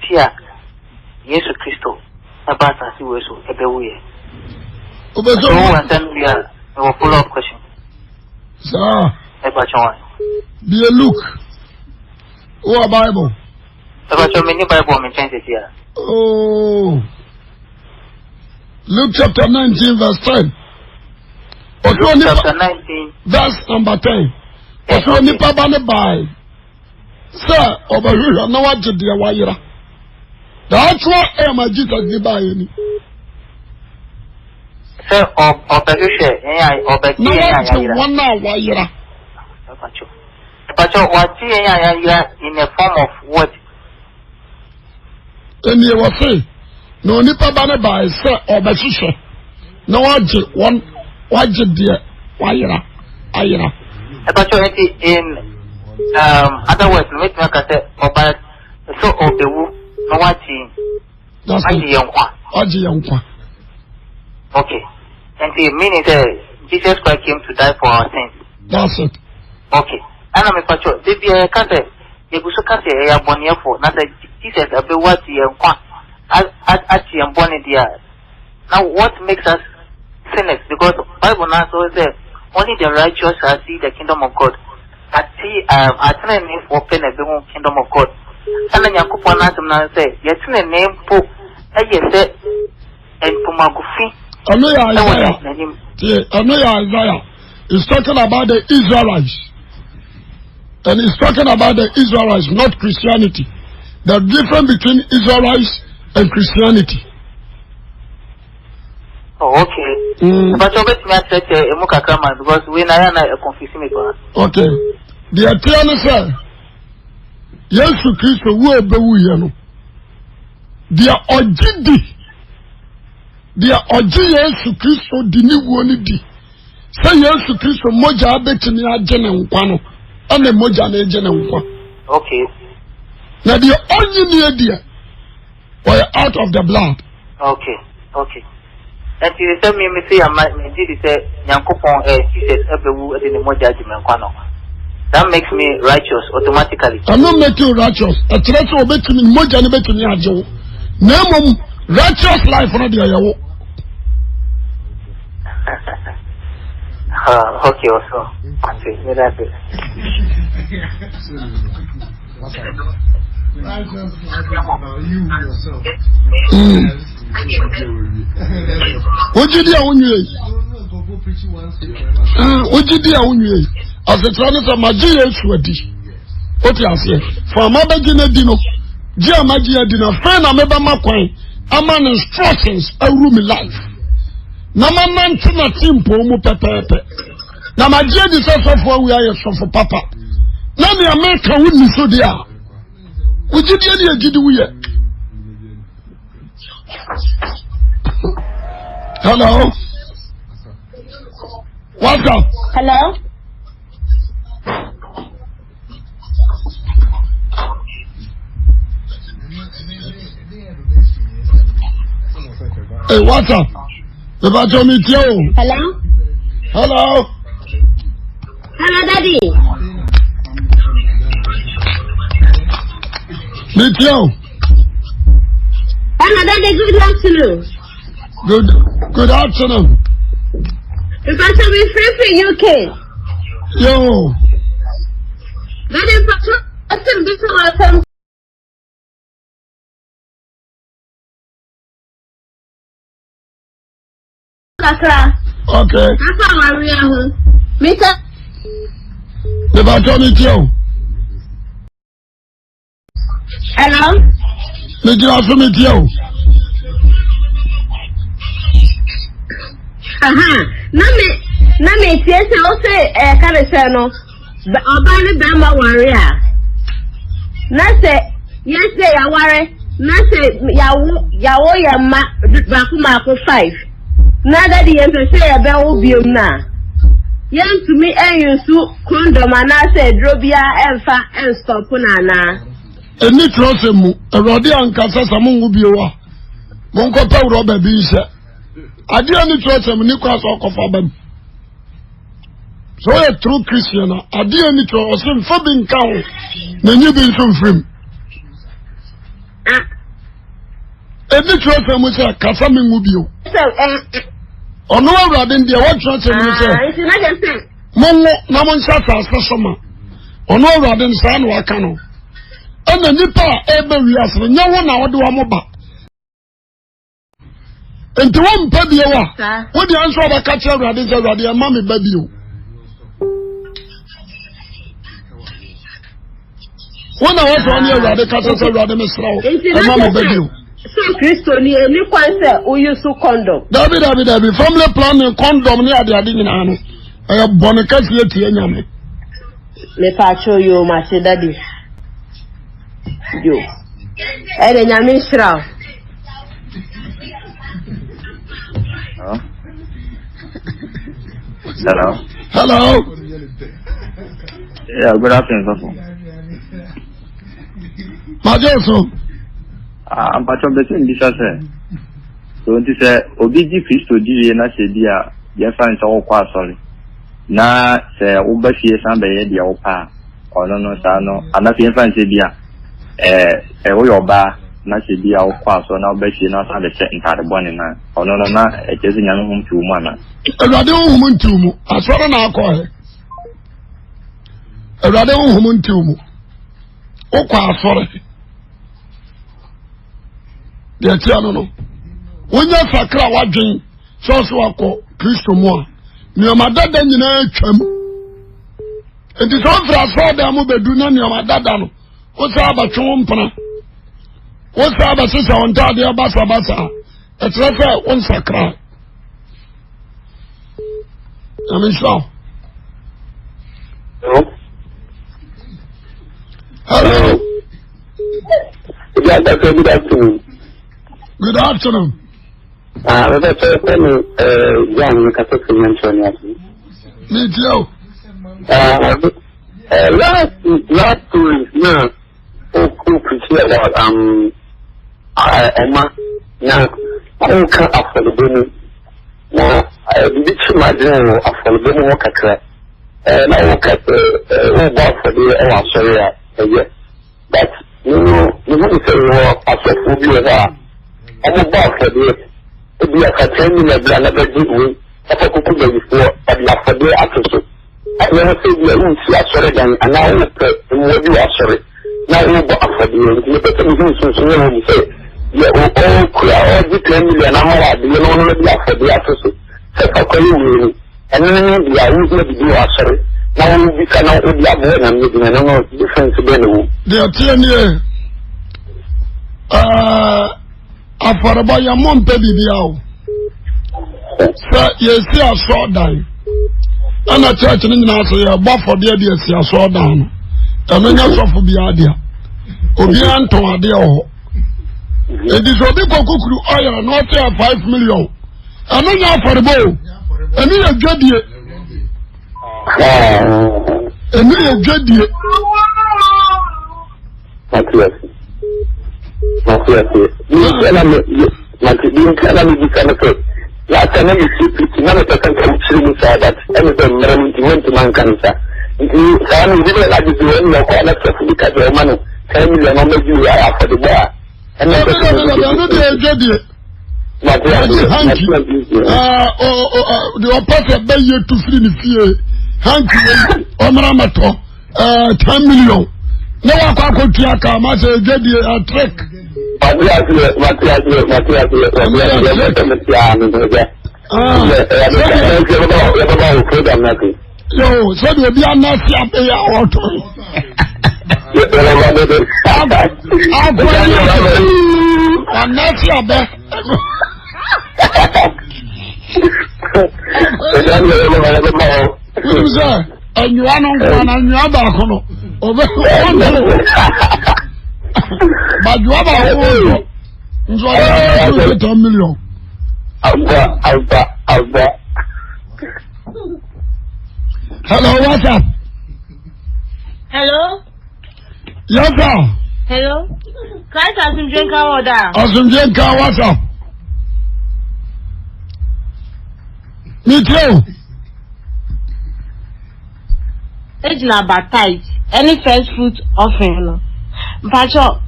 Tia, Jesus Christo, about as you were so every way. So, and then we are a follow-up question. Sir, about your be a look. Or Bible. About your many Bible mentions here. Oh, Luke chapter 19, verse 10. Luke chapter 19, verse number 10. Also, nipa bane by. Sir, over here, no one to dear wire. That's what am I just as the buy any. Sir, or Belusha, or Becky, one hour wire. But what in a form of what? And you will say, no nipa bane by, sir, or Belusha. No one, what did dear wire? Ayra. About you in other words, make me say about so of the woo, no watching. That's the young one. Okay. And the meaning Jesus Christ came to die for our sins. That's it. Okay. And I'm a patrol. They be a cat. They go so cat a bonnier for not that Jesus a be what the young one at the bonnet dear. Now what makes us sinners? Because Bible now says only the righteous shall see the kingdom of God. At the name for pen a kingdom of God. And then Yakupon Adam say, yet in a name for a yes, and Pumagufi. I know Isaiah is talking about the Israelites. And he's talking about the Israelites, not Christianity. The difference between Israelites and Christianity. Oh, okay. But you bet me at a Mukakama because when I am a confusing me. Okay. The Atiana said, yes, Christo will be you. The Ojidi, the Oji Christo, the new one. Say yes, Christo, Moja betting your general Pano, and the Moja general. Okay. Now the only idea were out of the blood. Okay. And you tell me, say, I might did say, Yankopon, Jesus, every in the more judgment. That makes me righteous automatically. I'm not making you righteous. A threat will make me more than making you a Joe. Name righteous life for the Ayahu. Okay, also. That's it. What did you do? What did you do? As a translator, Magia Swedi. What you say? For my Bagina Dino, Gia Magia Dino, friend, I'm ever my coin. I'm an instructions, a room in life. Nama man to my team, Pomo Pepe. Now, my dear, this is for we are for Papa. Now, the American wouldn't so dear. Would you did we? Hello? What's up? Hello? Hey, what's up? About your meet you. Hello? Hello? Hello, Daddy. Meet you. Hello, Daddy. Good afternoon. Good afternoon. Because we're free for UK. Yo. Daddy, welcome. Okay. That's how we are. Mr. The baton is you. Hello? Did you also meet you? Name, yes, I'll say, Carisano, the Obama Bama warrior. Nase, yes, they are worried. Nase, Yawo Yama, Bakumako 5. Nada the answer say a bell be na. Young to me, and you so condom, and I said, Drobia, Elfa, and stop na. A nitrosemu, a rodian cassa, someone will be a Monco Robert Bisa. I didn't trust him, Nicholas Okofabem. So a true Christian, I didn't trust him for being count. Then you've been from him. Edi trust mu say kasa me ngu bio. Ono awurade ndi e what trust mu say. It's not just say. Monwo na mon sasa asosoma. Ono awurade nsa na waka no. Ena nipa ebe wiase nya wo na wode wa moba. Enti wo mpa bie wa. Wo di anso abaka che awurade say awurade e ma me ba bio. When I was on here, the cattle said, rather, Miss Row, and Mamma Baby. So, Christo, you can't say, who you so condom. David, family planning condom near the Adin. I have Bonicas yet here, Yammy. Let I show you, my daddy. You. And then Yammy Shroud. Hello. Yeah, good afternoon. Majoso. I'm part of the same business. So this Obiji Christo di na se dia ya fan so kwa sorry. Na se ubafie san be ye dia opa. Ono no sa no ana fie fan se dia wo yoba na se dia okwa so na ubafie na san de se ntade bone na. Ono no na ejezi nyame hum tu mu ana. Ewrade hum tu mu. Asoro na akọ he. Ewrade hum tu mu. Okwa asoro. The Tiano no. When you sakra wadwin, so wako Christo mo. Ni amadada nyina atwam. Enti so fra so da mo bedu na ni amadada no. Wo sa abatwo mpana. Wo sa abasesa onta de basa. Etrese won sakra. Amen so. Hello. Yeah, that's a good afternoon. Good afternoon. That's a young Catholic mention. Me too. Last 2 weeks now, who preach about Emma. Now, I can't afford the bonus. Now, I did my general afford the bonus work at and I work at for the sorry, but you wouldn't say more as a fool. I'm about for this. If you are attending a brand of a good way, I could put it before, but not for the episode. I never said you won't see a sorry and now you are sorry. Now you are for the better you say, you are all clear, all the 10 million hours, you know, for the episode. So, you and then you are usually do a sorry. Now we cannot be a boy and making another difference again. They are 10 years. Afaraba ya monte bibiao. Sa yesi aso dan. Ana church ni nyina so ya ba for dia dia si aso dan. Eno nya so fo bia dia. Obi anto ade ho. Edi so bi kokukuru oil no say 5 million. Eno nya afaraba. Eno ya dwadie. Eno ya dwadie. Last time you see, none of the country that anything went to man cancer. You didn't like to do any of the because your money, 10 million on you after the bar. And the opposite by you to free the fear. Hanky, Omramato, 10 million. No one can go to a car, must get a trick. Yo, so there be a nasty auto. I'm not your best. And you are not one and you are back. But you have a whole 10 million. Hello, what's up? Hello? Yes, sir. Hello? Christ has been drinking water. What's up? Me too. It's not baptized. Any first fruit offering. Pacho,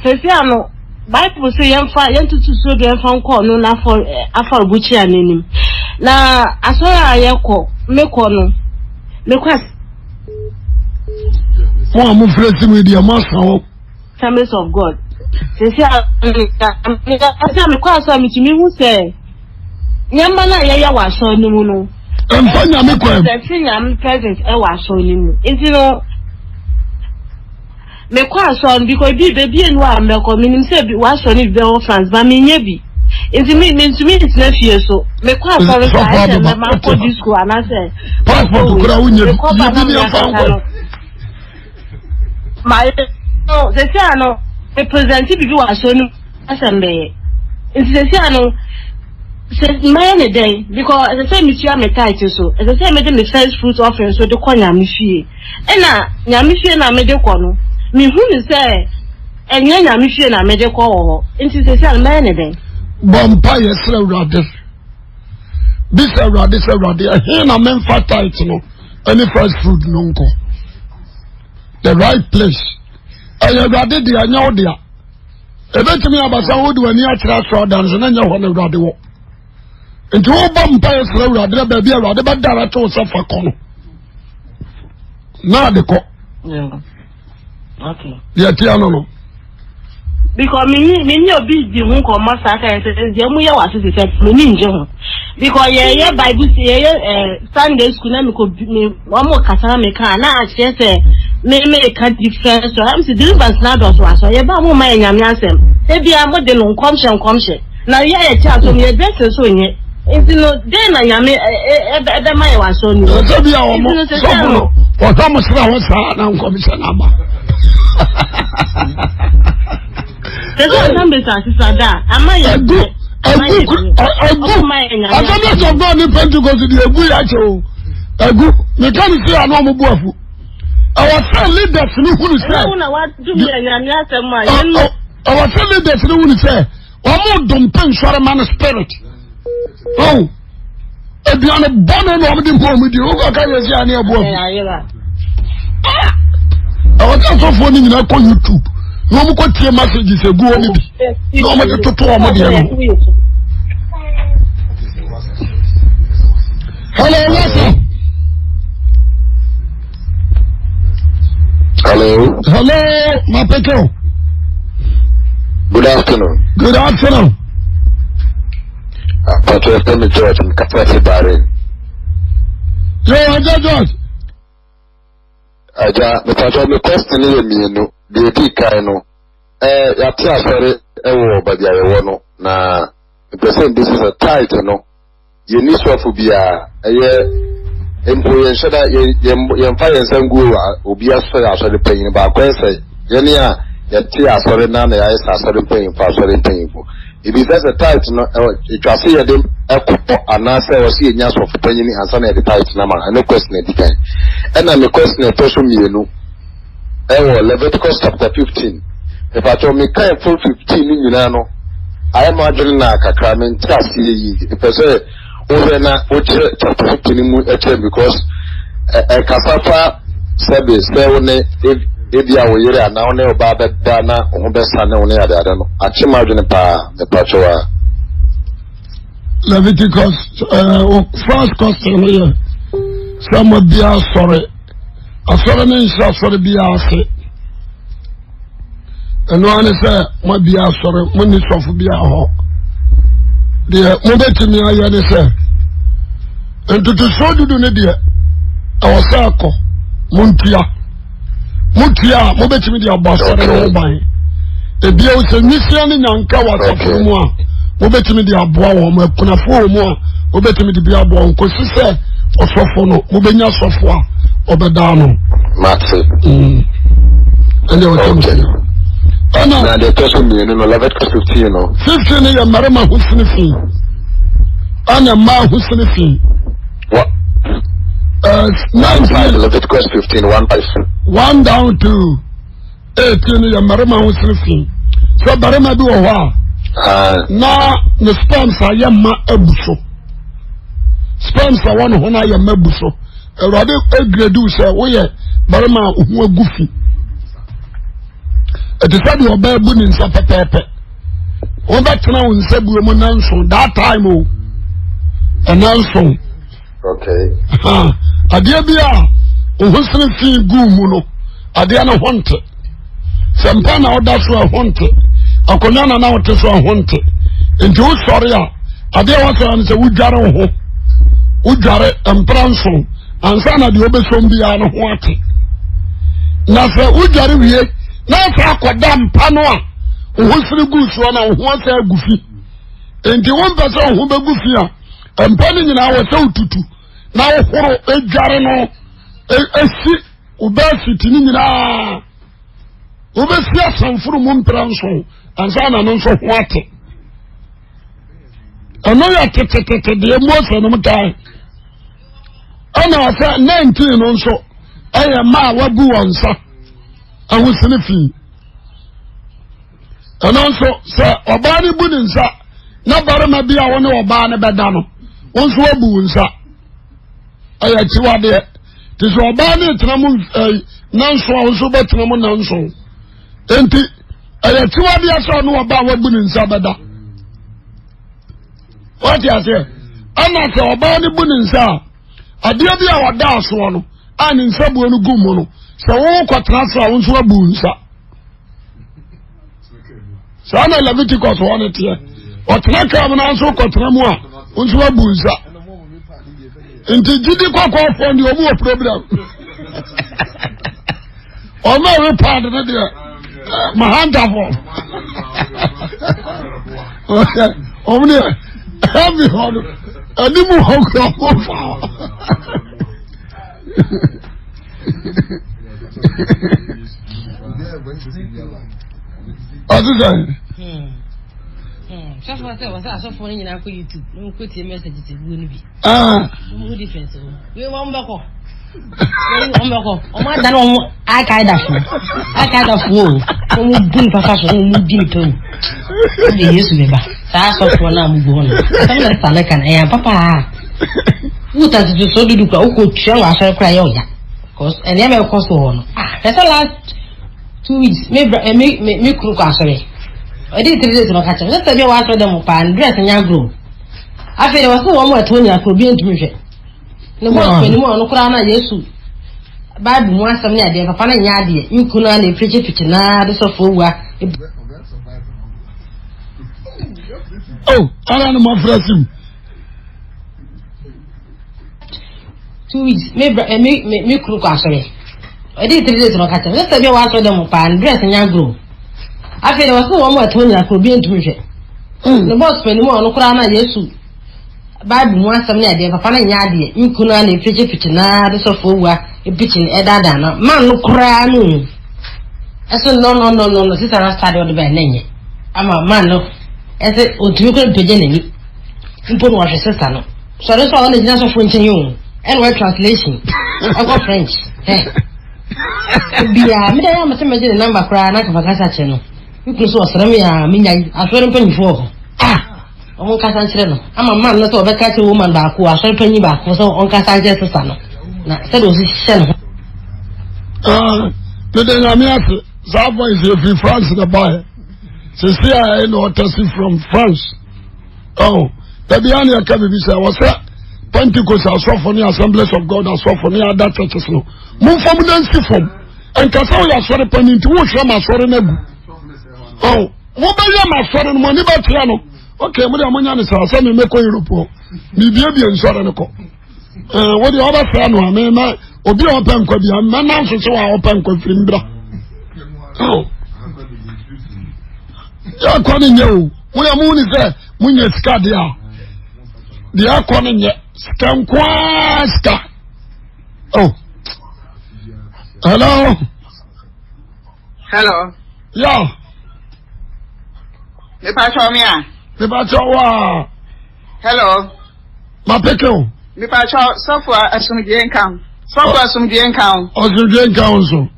Fesiano, Bible say yentutu so do enfan call no na for buchi anenim. Na asora ayeko meko no. Meko mo am free with the master Service of God. Say me kwa so mitimi hu say nyamba na ya wa so ni mu no. Empanya me kwa. Say nyam present e wa so ni mu. Enti no me kwa so because baby enu a me ko minim say bi wa so ni be o France ba me nya bi. Enti me it's na fie so. Me kwa so re say me ma ko disco ana say. Passport kura unye bi ni afan My no, they say no. Representative was so assembly. It's the say says my day because as I say, Monsieur me title so. As I say, made the first fruit offering so the corner mifie. And now, Yamifie na made the corner. Me who say, and Yamifie na made the call. Into the say my day. Vampire slow rather. This a rather, here na men fat title no. Any first fruit no go. The right place. I rather the annual dear. Eventually, about some wood when you are transferred and then you want to rather walk. Into all vampires, rather baby, rather but there are two suffer corner. Now the cock. Yeah. Okay. Yeah, no. Because me your busy won't come massacre and says, Yamuya was to say, Meninja. Because yeah, Bible say, Sunday school, one more Casanamica, now I say, me can't difference. So I'm saying, deliverance now does was so. Yeah, but my yamyasem. Maybe I'm more than on commission. Now, yeah, a child from your dress so in it. If you know, then I am a my was so new. So be our more. Or Thomas was now commission number. There's no number, sister. Am I a good? I don't know God depend to go to the Abu Yacho. A good mechanic say a normal buafu. Our friend leaders who say, our friend leaders who say, Omo don't pen man spirit. Oh, if you are a bonnet of the home with you, who can you see any above? I was also phoning in YouTube. No more got your messages a good only. No more to talk about the hello, welcome. Hello. Hello, my pecho. Good afternoon. Good afternoon. Pastor Tony George and Kapasi Bahrain. George. Aja, the pastor me question me no. The big no. Ya tia sorry ewo ba dia ewo no na the person this is a title no. You need to be employee shada yemfa yensangu obi asori the pain ba kwese yene a yeti asori na ya isa asori pain fa asori pain bo if that's a title no it was say dem ekopo anase o see enya so pain ni ansa na the title na ma no question e dikan and me question e to so mienu Leviticus chapter 15 if I told me kind full 15 ni nyina no I am adwene na kakra me ntiase yi the person over na chapter 15 mu because kasafa sebe ne ebia wo yere na one oba beda na ho besa na one ada no achima adwene pa the pachoa Leviticus first question here some be sorry asore ne nsa sorry be ase eno ane say mo be sorry mo ni sofo be ho de mo betimi aye ne say entutu so dudu ne de awosako muntia mo betimi de abasare no ban ebi o se nisia ne nyanka wasafo mu a mo betimi de aboa wo mo akunafo mu a mo betimi de bi aboa nko sise osofo no mo benya sofo a obeda no matse ene o temse na de person mi no Leviticus 15 no 15 ne ya marama husnifi ana ma husnifi what 9 Leviticus 15 1 down to 18 ya marama husnifi so barama bi wo ho na ne sponsor ya ma abuso sponsor one ho na ya ma abuso erade agradu say wo ye barama ohu agufi eti sabi oba bu ni nsa pepepe Obatna unsebu mo nanso that time o. Nanso. Okay. Adia bia ohusre fi gu mu no. Adia na honte. Sempa na oda so honte. Akonya na wote so honte. Enti wo sori a adia wa so an se wudware ho. Wudware empranso ansa na de obesom bia no ho ate. Na se wudware wie na sa akoda mpa no a ohusre gu so na ho asa agufi. Enti won pese ho begufi a empa ni nyina wo se ututu na wo horo edware no esi obesity ni nyina obesi asanfuru mu mpranso ansa na no so ho ate. Ono ya tete de Mose no mutai ana asa 19 no so eye ma wabu wonsa ahusene fi ana so se oba ni bu ni nsa na barama bia woni oba ne beda no wonso wabu nsa aya chiwade ti so oba ni tenamu nanso wonso betenamu nanso enti aya chiwade aso no oba wabu ni nsa beda. What you say? Ana se oba ni bu ni nsa adia bia wada aso no ani nsa bu enu gumu no se wo kwatra so a wonso wabu nsa. Sana Leviticus one tie. Otena ka na nso kwatra mu a wonso wabu nsa. Nti gidi kwakwa fo ndi omu problem. O ma we pad na dia. Mahanta fo. Omni heavy hard. Animu hokra mo. Just what I saw for in our YouTube. No put your messages in be. No difference. We won't back off. I don't I kind of fool. Who didn't pass on deep. They used to be back. That's what one I'm going. Some of the Papa. Who does it so do could show us a cry? Because I never cost one. That's the last 2 weeks. Maybe cook us away. I did 3 days of catching. Let's say you want them up and dress and young grow. I feel there was no one more Tony I could be into me. No more anymore, no crown, yes. Bible wants some near the Papa Yadi. You could only preach it to the sofa. Oh, I don't know my friend. 2 weeks. Maybe cook us away. I did 3 days of catching. Let's say you want them up and dress and young grow. I feel there was no one more Tony I could be into me. The boss anymore, no crown, yes. Bible wants some near the Papa Yadi. You could only preach it to the sofa. A pitching Edadana. Man, look cry. I said, no, sister, I started by name. I'm a man, no. I said, oh, you could be genuine. You put what your sister, no. So that's all the national French and word translation. I got French. Be a middle, I must imagine the number cry, not of a casa channel. You can so Saramia, Mina, I saw him penny for. I won't cast channel. I'm a man, not of a catch a woman back who are so penny back for so on Casa son. That was his son. The Amias, Zaba is from France, the buyer. Cecilia, I know from France. Oh, the Biania Cabibisa was that Pentecost, I saw for the Assemblies of God, I saw for the other churches. Move from the system and Cassoya saw the penny to wash my sorry nebu. Oh, what by my son and money by piano? Okay, what am I going to say? I make a Europe. Maybe and Soranico. What the other fan, I mean, Obi open could be a man, so I open could Fimbra. Oh, you're calling you. We are moon is there. When you're Scadia, they are calling you Scanquaska. Oh, hello. Hello. Yeah. The Patromia. The Patrowa. Hello. Mapeko. The Patro, software as some income. Software some income. Or some drink council.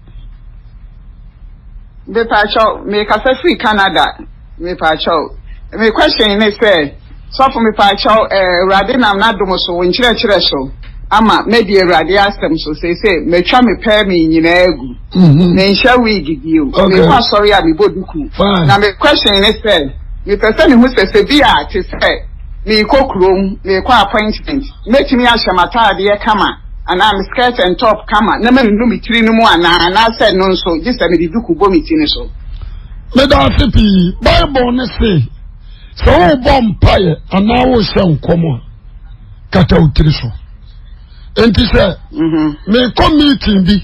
The Patro make us a free Canada. Me Patro. My question is fair. So for me Patro, Radina Nadomoso, in Chile. Ama maybe a radiastem so say me try me pair me in egu. Me shall we give you. Me was sorry I be boduku. Now my question is fair. me person who says be at is me cook room, me appointment, make me a shamata dear kama, and I'm skirt and top kama, never knew me three no more, and I said no, so just a minute, you could bomb it in so. Medasipi, Bible say, so vampire, and now some common, cut out triso. And he said, may come meeting be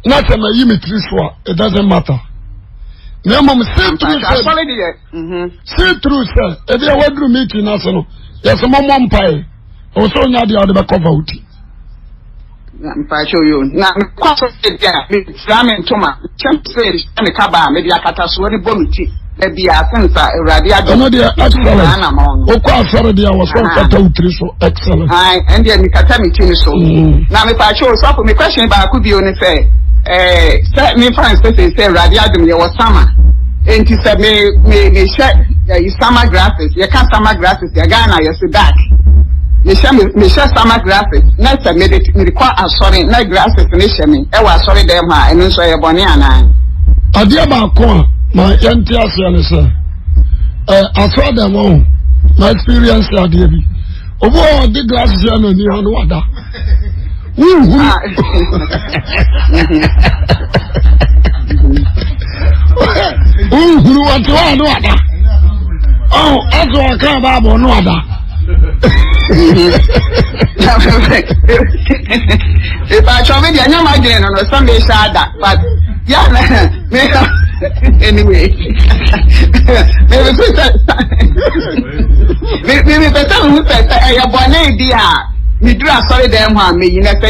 not a triso, it doesn't matter. No, say true, sir. If you want to meet in national, there's a mom pie. Also, now the other cover out. I'm show you. Now, Ramen Toma, Champ says, and the Kaba, maybe a catastrophe bonity. Maybe a sense of radiation. No, dear, excellent. Oh, quite sorry, I was so excellent. And then you can tell me, so. Now, if I show up with me question, but I could be on the fair. Set me for instance, say radiation, there was summer. And he said, me share summer grasses. You can't summer grasses, you're Ghana, you see back. Me share summer grasses. Next, I made it, me require a sorry, night grasses, and issue me. I was sorry, them, and then so you're bonny and I dear Marco, my enthusiasm, sir. I saw them all. My experience, I did. Over the glasses, and the water. Oh, that's what I can't about no other. If I show me, I know my dinner on Sunday, but yeah, anyway, maybe the time who said, I have one idea. Me do a sorry them one me, you know, and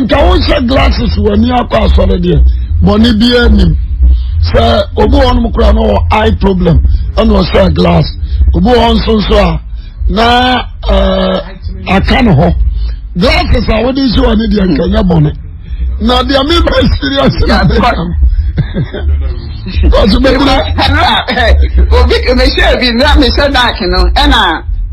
can say glasses when you are sorry there. Bonnie be him. Sir, Obo on Mukrano eye problem, and was a glass. Obo on so na I can't ho. Glasses are what is you and the Kenya bonnet. Now they are made by serious. Because you may share be not me said that, you know, and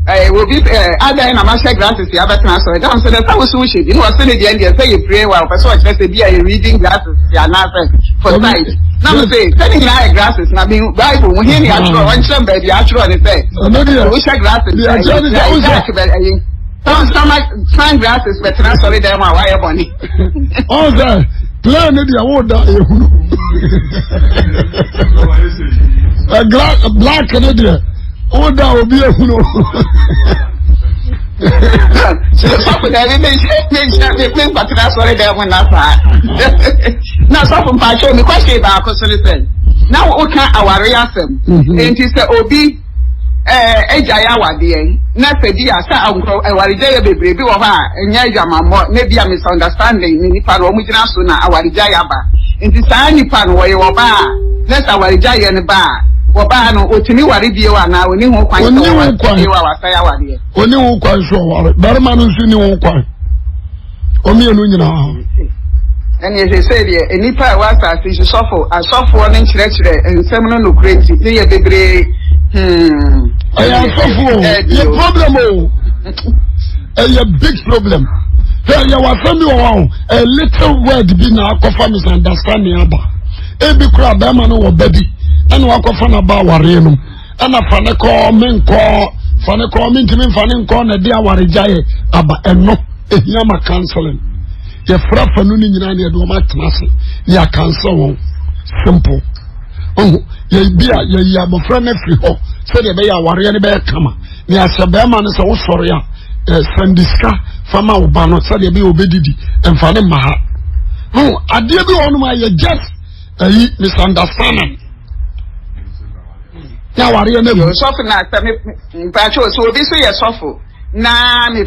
I will be other in a master glasses, the other transfer down. So that's how we should. You know, as soon as the end, you say you pray while so I just be a reading glasses, they are not for sight. Now, say, telling eye glasses, now being Bible, when he actually one some baby, actually, say, we share glasses, some glasses, but not sorry, them are wire bunny. Oh, that plan the award. A black Canadian. Oh, that will be a who. So, but that's what they went up. Now, so from Pacho, the question about Cosolison. Now, we can't our reason. And he said, Obi, Ejayawa, dear, not a dear, I will day a baby of her, and Yajama, maybe a misunderstanding, Niparo, Mujasuna, our Jayaba. And this any pan where you are bar, that's our giant bar. Wabano otimi waribie wa na oni ho kwan so wa saya wade oni ho kwan so wa barma no nsu ni ho kwan omi enu nyina and as say there enipa wa sa se sofo asofo no nkyerɛkyerɛ ensɛm no no crazy ne ye bebre aya asofo ye problem o a big problem there you was me o a little word bi na akofa misunderstanding aba e bi kura ba ma no wo baby and walk off on a bar warrium, and a fanaco, menco, fanaco, mintimin faninco, and a dear warrijaye, and no, a yama cancelling. Your frap for nooning in any do my class, ya cancel, simple. Oh, ye be a yabo friend free ho, so they be a warrior bear come. Near Sabaman is all sorry, Sandiska, Fama Ubano, so they be obedidi, and Fanem Maha. Oh, I did on my just a misunderstanding. Now, what are you doing? Soften that, so this way, a soft. Now, if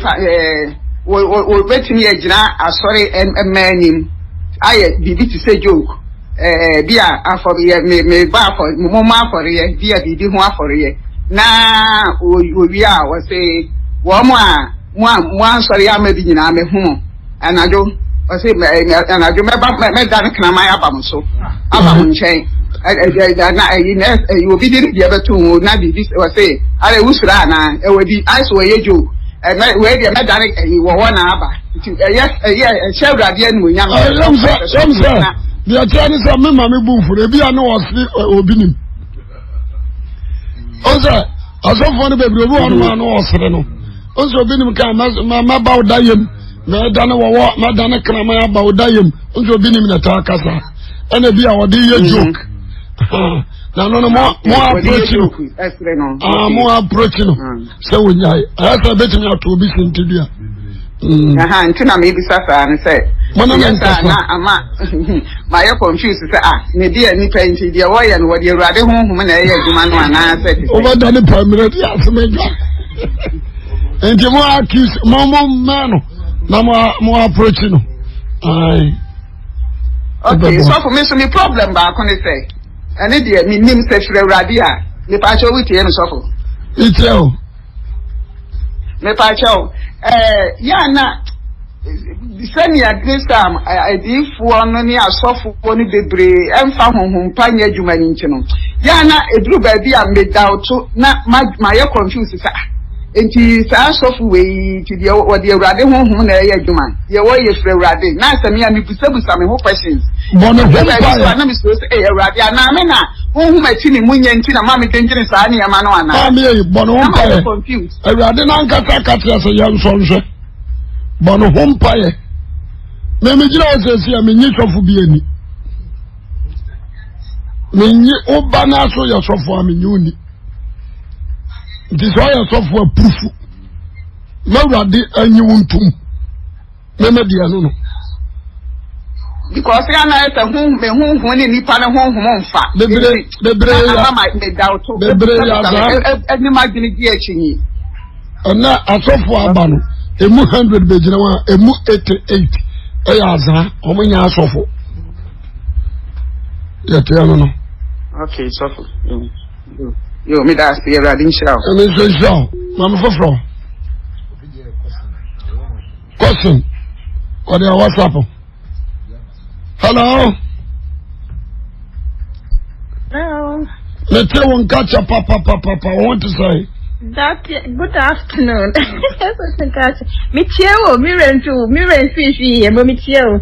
we're waiting here, sorry, and man him. I be to say joke. Dear, for me, bar for Mama for ye, dear, be for ye. Now, we are, was say, one, sorry, I may be in army home. And I do, I say, and I do remember my album, so I'm chain. You will be the other two, not be this or say, I was Rana, it will be ice where you and where the medic you were 1 hour. Yes, a shell radiant with young. The attorneys are Mammy Boo for the Biano or sleep or Binim. Also, as of one baby, one man or seven. Also, been my bow diem, Madonna, Madonna Kramaya bow diem, also been in the Takasa, and a be our dear joke. No, more approaching. More approaching. So, when I have a better now to be seen to do. Until I maybe suffer and say, my confused, maybe a nipper into the way and what you're rather home when I said, over the permanent, and you more accused, no more approaching. Okay, so for me, some problem back on the say. And it means that Radia, the patcho with the end shuffle. It's you. Me pacho na sani against I did for no ni asofo ni bebre emfa honhom panye adwuma ni nchino ya na edru ba bi am doubt na ma ye confused sa enti sa asofo we ti de wo de awrade honhom na ye adwuma ye wo ye frɛ awrade na asami ya me busabusa me ho questions bono na me so say awrade na me na honhom ati ni munye nti na ma me denjene sa ne ya ma no ana me bono ho confused awrade na nkata kata so yan so nhwe bono ho mpae me gira o se sia me nyi sofo bi ani me nyi oba na so ya sofo am nyi uni nti so ya sofo apufu na awrade anyi wontum me dia no because ya na eta hu ni nipa na hu mfa bebre ya me doubt bebre ya za eni magini di achinyi ona asofo aba no emu 100 bejina wa emu 88 eya za omunya asofo ya te no okay sofo yo me da se ya radin shao me so shao mama fofo question on your WhatsApp. Hello. Hello. Let's say one catch up, papa. I want to say. Good afternoon. Me chill, me rent fish, but me chill.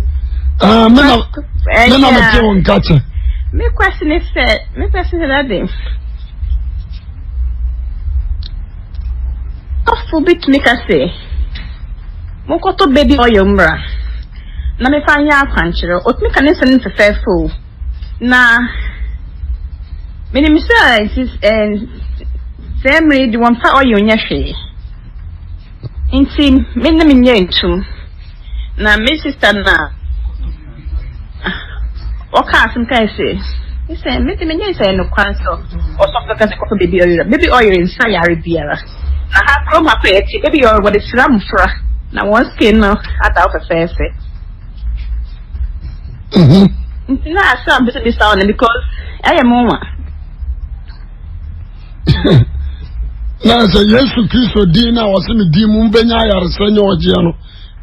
Me one catch. Me question is that day. Awful bit me can say. Mokoto baby oil mbra. Na me fa nya akwankyere otumi ka ne sene fefefo na minimisa is family di one pa oyo nya hwe inti me na me nya ntum na me sister na oka asem kai say ise me te me nya ise no kwanso osofa ka se ko baby oil insa yare biara na ha pro ma pe eti baby oil what is ram fra na one skin no ata ofefefe. No, I saw a bit of this sound because I am Moma. Now, say yes to Christo Dina was in the demon Benya or Senor Giano.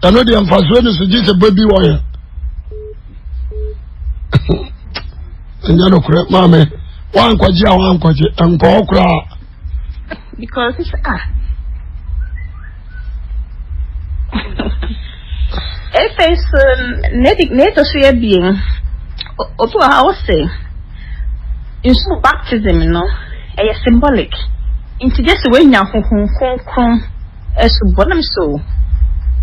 I know the emphasis is just a baby wire. And you know, correct, Mammy. One kwaji, and go cry. Because it's if it's native to being, also I was saying, in some baptism, you know, a symbolic. Into just the way now, as bottom so.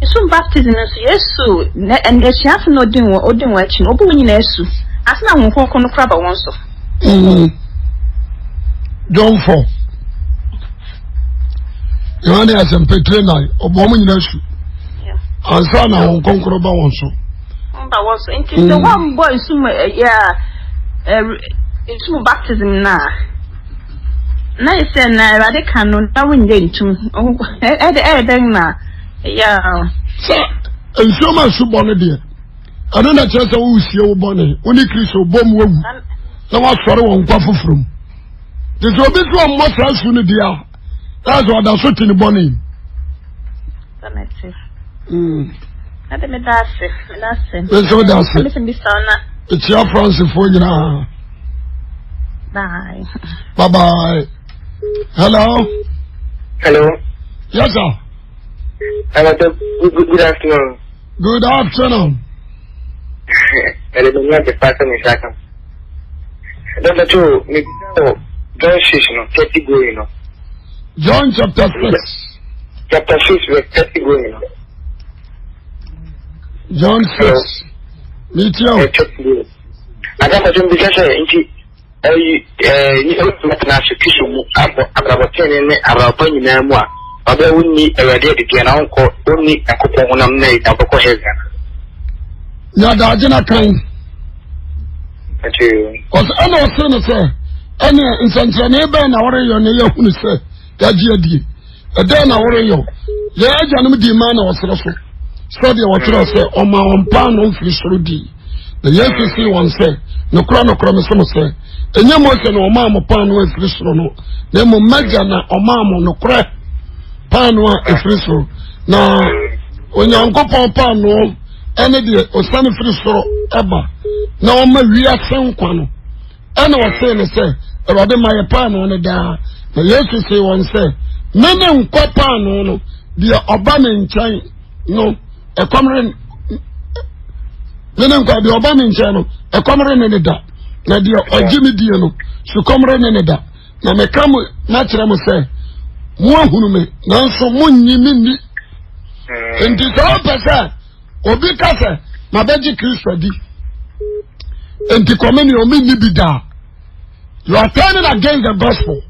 Some baptism is yes, so, and as you have no doing or doing watching, or doing yes, as now won't walk on the crab once. Don't fall. You only have some petrina or woman in a shoe. Answer now, conquer about one so. But was into the one boy, it's more baptism now. Nice and radical, no one day to now. Yeah. And so much to bonnet dear. I don't know just who's your bonnet, only Chris or bomb woman. No one sorrow on Puffer from. There's a bit one more else in the dear. That's what I put in the bonnet. That's it. It's your Francis for you now. Bye. Bye. Hello. Hello. Yes, sir. Hello. Good afternoon. Good afternoon. And it's not the person in second. Don't let you John 6, 30 going. John chapter 6. Chapter 6, verse 30 going. John 6. Meet you. I got a jump because you don't have to kiss you about 10 and about when you know more. But we need a ready again. Uncle only a couple of night of a head. Yada, Jena kind. Because I know, Senator, any in Central neighbor and our neighbor who say, Yaji, a then our yo. Yeah, Janum demand or so. So the water say, on my own pan on fish rudi. The yes to see one say, no crown of chromosom say, and you must know mamma pan with fish no. Then Magana or mamma no crack pan one a fish. Now, when you go pan no, any day or sunny fish ever. Now, we are saying, and I was saying, say, rather my pan on the down. The yes to say one say, men and copan no, the Obama in China, no. A comrade, then the Obama in China, a comrade in the dark. Now, the Jimmy Diano, so comrade in the dark. Now, me come natural say, more who me, now so moon ye mean. And this all person, or because my baby Christ, and the communion mean be da. You are turning against the gospel.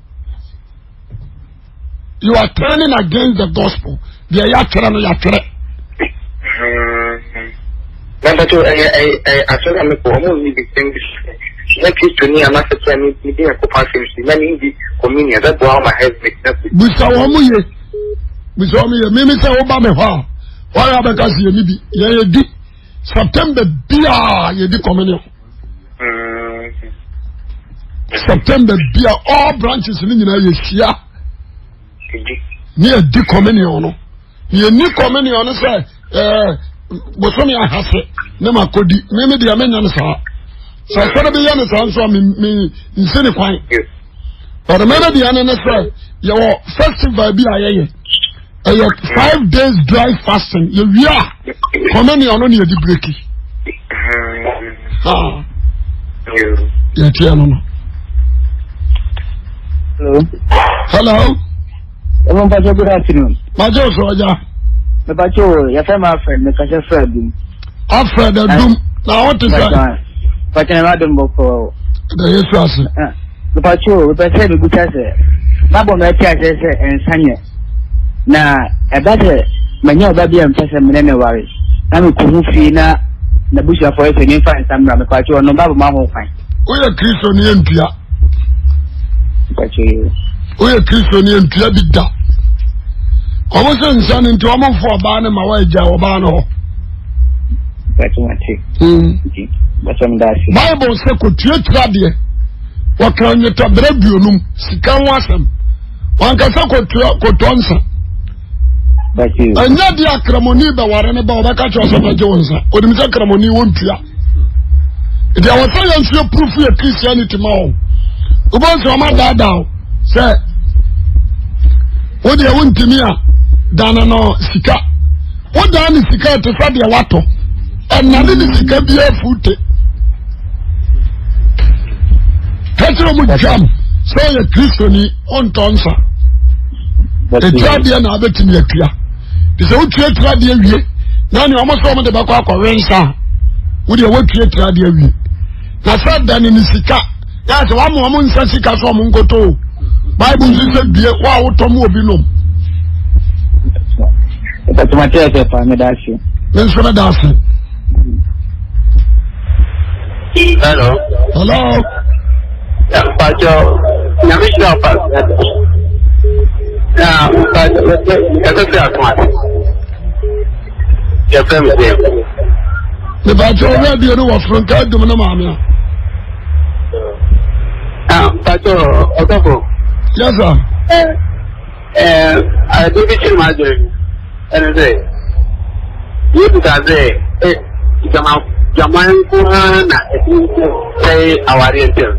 You are turning against the gospel. The Yatra. Number two, I told him for only the things. Let it to me, I'm not saying me a compassion. Many the communion that wow my head makes up. We saw me, Mimisa Obama. Why are because you need ye September Bia, ye di communion. September Bia, all branches in the United near di communion. Ye ni communion, say, Bosomi I have it. Nema kodi. Maybe the American sa. So I said the young son so me in Sydney Point. But the man of the Anna say your festival be a 5 days dry fasting. You are communion on your breaky. Ah. Yeah, hello. Hello. Good afternoon. Majo Soja. But your friend, the Cassia Fred. After the doom, now what is that? But I'm not for the Israel. The patrol, we better be good as a Babo Matia and Sanya. Now, a better Mania Baby and Pessim worry. I'm a Kufina, the bush of voice and infant some ram, but you are no Babo Mamma fine. We are Christian Pia. We are Christian Pia big da. I wasn't sending to a month for a ban in my way, Jawabano. That's what Bible says, could you travel? What can you tell the Sikan was him. One can say, could answer. But you and not the acrimony, but what about the catch of Jones or the acrimony won't you? If there was science, you proof your Christianity more. Who wants your mother down? Say, what do you want to me? Dana no sika. What done sika to study a water? And none of the sika be a foot. Petro Mujam, say a Christian on Tonsa. The Trabian Abbot in your clear. This old trade Tradia. Now you almost over the back of Rensa. Would you want to Tradia? That's not done in the sika. That's one woman says sika from Mungoto. Bible says, dear, wow, Tomu Binum. That's my church, if I may ask you. Let's go to Hello. hello. Pacho, now we shall pass. Now, let's your family. The Pacho already know from Kadumana Mamma. Pacho, Otoko. Yes, sir. I do it in my dream. And I say, you can say, Jaman Kuhana, say our answer.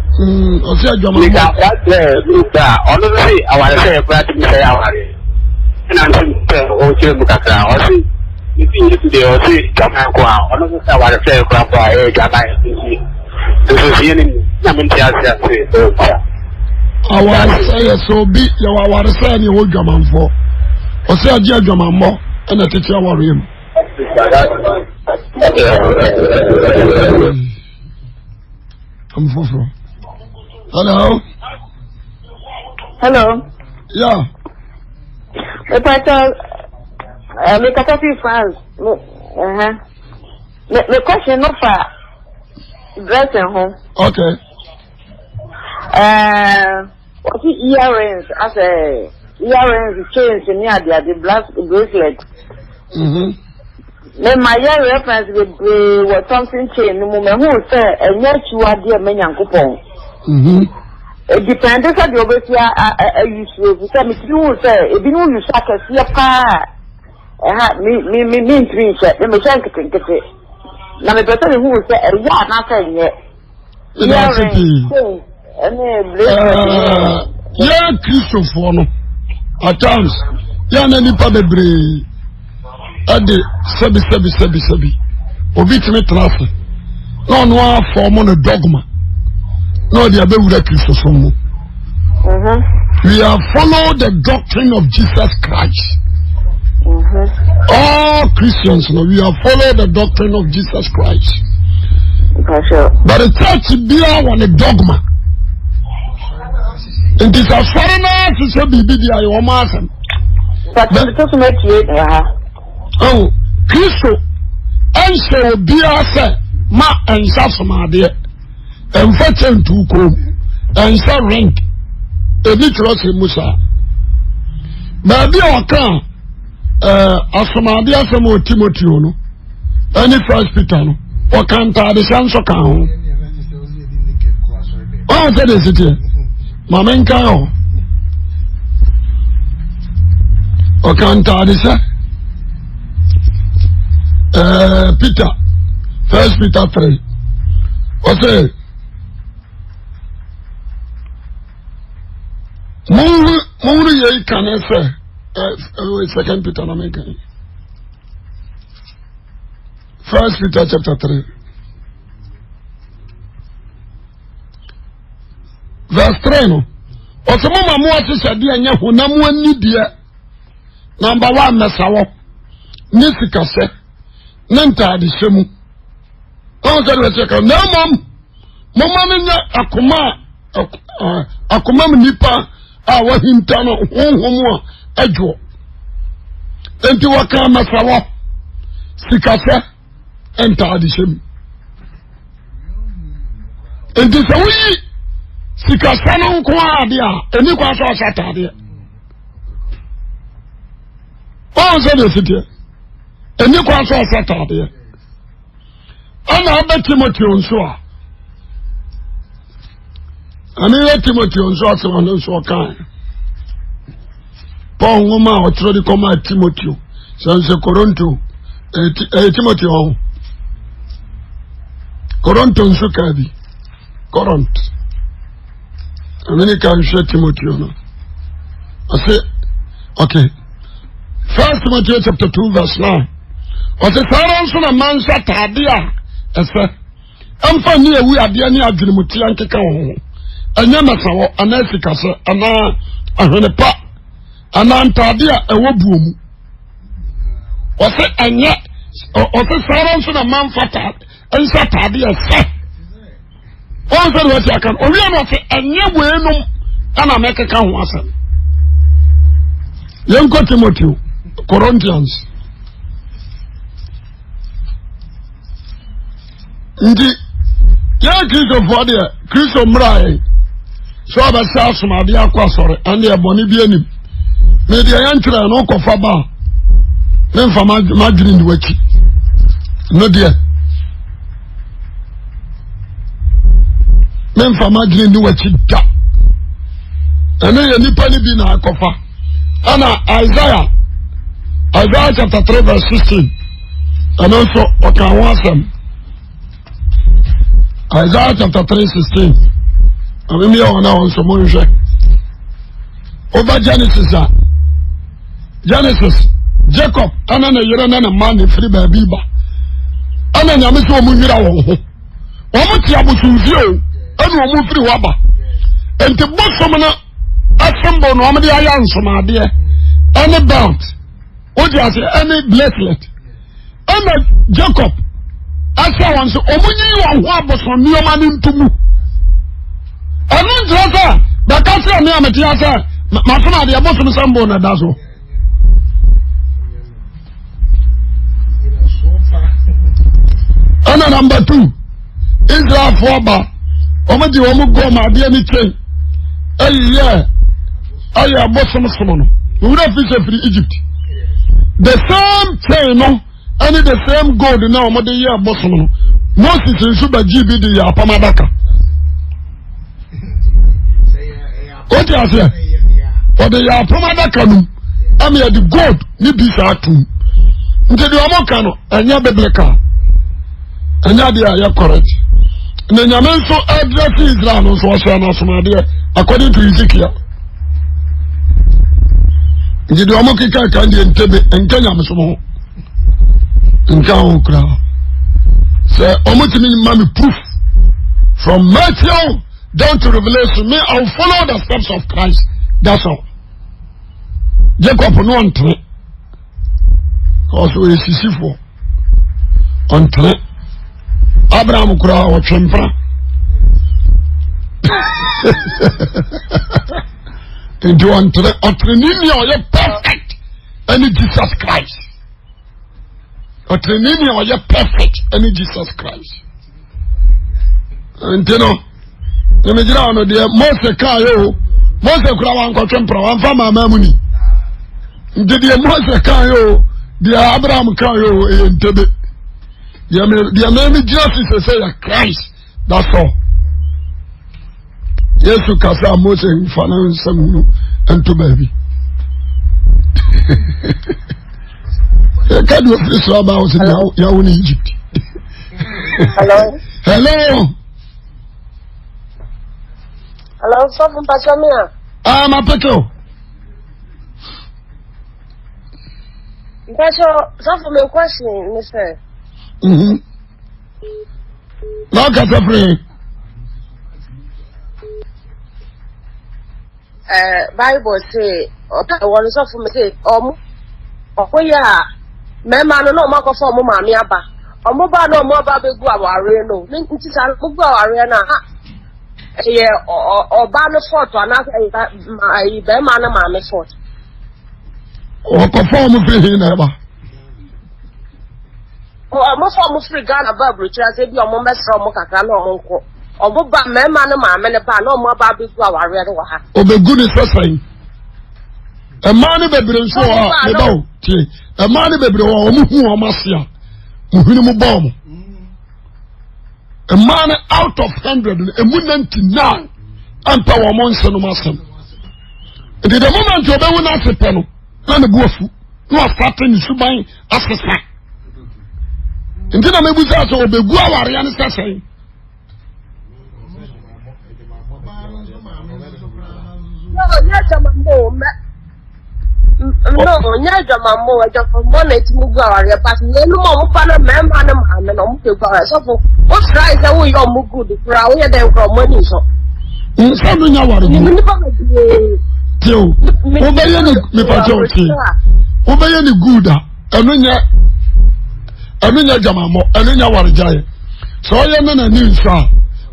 That's there, look there. Honestly, I want to say, but to say our and I'm saying, oh, Jimukaka, or see, you see, today, or see, Jaman Kuha, honestly, I want to say, Grandpa, Jaman, this is the enemy. I mean, Our say so be your son, you would German for. Or say a German more, and a teacher worry him. I'm for. Hello? Hello? Yeah. If I tell, make a coffee France. The question of dressing home. Okay. What earrings as a earrings chains in the black bracelet. Then my young reference with something chain the moment who say and yet you are dear men and coupon. It depends on the obviously I used to say me you say if you know you suck a see a car me three check let me check it. Now the person who say yeah not saying yet. Yeah, Christopher, at times, Yana Nipa de Bray, at the Sabi, obituate traffic. No form on a dogma. No, the other would Christopher. We have followed the doctrine of Jesus Christ. All Christians, we have followed the doctrine of Jesus Christ. But the church be on a dogma. It is a foreigner to say BBD I almost. But the person make it. Oh, Christo, and so be us, ma and Sassama dear, and fetching to come, and so rank a literous Musa. Maybe I can, Asamadia Samo Timothy, any First Peter. Or can't the chance of count? Oh, that is it. Mamma cow. Or can't the Peter, First Peter 3. Or say, Move, can I say, Second Peter, American. First Peter chapter 3. Verse 3 no. Osomo mamu asese anya honamu ani dia. Number 1 mesawo. Nisikase. Nenta ade hemu. On se le cheka na mama nya akoma nipa a wahinta no honhomu a adwo. Enti waka mesawo. Sikase. Enter the shame. And this way, Sikasano Quadia, and you can't saw Saturday. Oh, said the city, and you can't saw Saturday. And I bet Timothy on shore. And I let Timothy on shore, so on those so kind. Paul woman or try to come at Timothy, Sans Coronto, Timothy on. Coronto Sukabi. Coront. America share Timothy. I say, okay. First Timothy chapter 2 verse 9. I say, Saranson a man sat adia. I say, I'm for near we are the near Gilimuti and Kekao. And Yamasawa, and Esicasa, and a pa, and Antadia, a woboom. I say, and yet, or say, Saranson a man fatat. And Saturday, sir. Also, what I can, or we are not a new way, and I make a count once. Young Timothy, Corinthians. Indeed, young Christopher, Christo Mrai, so I saw some of the Aquasor and their Bonibiani. Maybe I enter an Uncle Faba, then for Madrid Wiki. No, dear. Men for Madrid do what you do. And then you need be na kofa. Anna Isaiah chapter 3 verse 16. And also Okawasam. Isaiah chapter 3:16. I mean me on now so much. Over Genesis. Jacob, Anna na man free baby ba. Anna nyame so mu nyira wo ho. Wo mo ti abusunfio. And we move through Waba. And the bottom symbol no amde aya nsomade any belt what you say any bracelet and Jacob asa wan so omunyi wa ho aboso nioma ni ntumu anu ndrasa da ka se me amete asa ma so na de aboso symbol na da so and number 2 Israel for ba omedi omu go ma de ni chain aye abosom somo no we would have fished free Egypt the same chain no and the same gold now omedi ye abosom no Moses nso ba GB de ya pamadaka what you say for the ya pamadaka no am ya the gold ni bisa atum nti de omoka no anya biblical anya de ya correct na nyame nso address Israel no so so na somade according to Ezekiel nti de omoka ka ndi entebe enkanya mesomo nka okra say omotimi mami proof from Matthew down to Revelation me I will follow the steps of Christ that's all Jacob no antre also is sisifo antre Abraham kura o twempra and you antre otrenini o ye perfect and Jesus Christ otrenini o ye perfect and Jesus Christ and you know me jira ono de Moses kayo Moses kura wan ko twempra wan fa mama muni de Moses kayo de Abraham kayo e ntebe the name Jesus say Christ that's all Yesu kasa Moses fana nsam ento baby can you please about ya in Egypt hello so from Pachamia my peto so from my question Mr. Now get a free. Bible say, one is off from say, yeah, Mamma no more for Mamma Yaba. Omoba no more baby go our no. Mintis and go our arena. Or banner fort or not my Bemana Mamma fort. Or perform a free never. I'm a free gun above which I said your mom from Mokakano uncle. Or go back, Mamma, no more baby go our red. Oh, the goodness of saying. A man baby so a man baby or Masia, who bomb. A man out of 100 and 99 and power monster no master. And the moment you're going to say, Penno, and the boof, no starting to buy as a sack. Nti na mebuza so obegu aware ya nsa sai no nya jamambo aja ko na etimugu aware but nenu mo fa na memba na ma na mo pegu aware so for o try say wo yo mo good kura wo ye dem kro mo ni so nsa no nya aware ni ba me tio o be ye ni me pa jo ti o be ye ni good enu nya anya jamamo anya warjaye so ye na ni nsa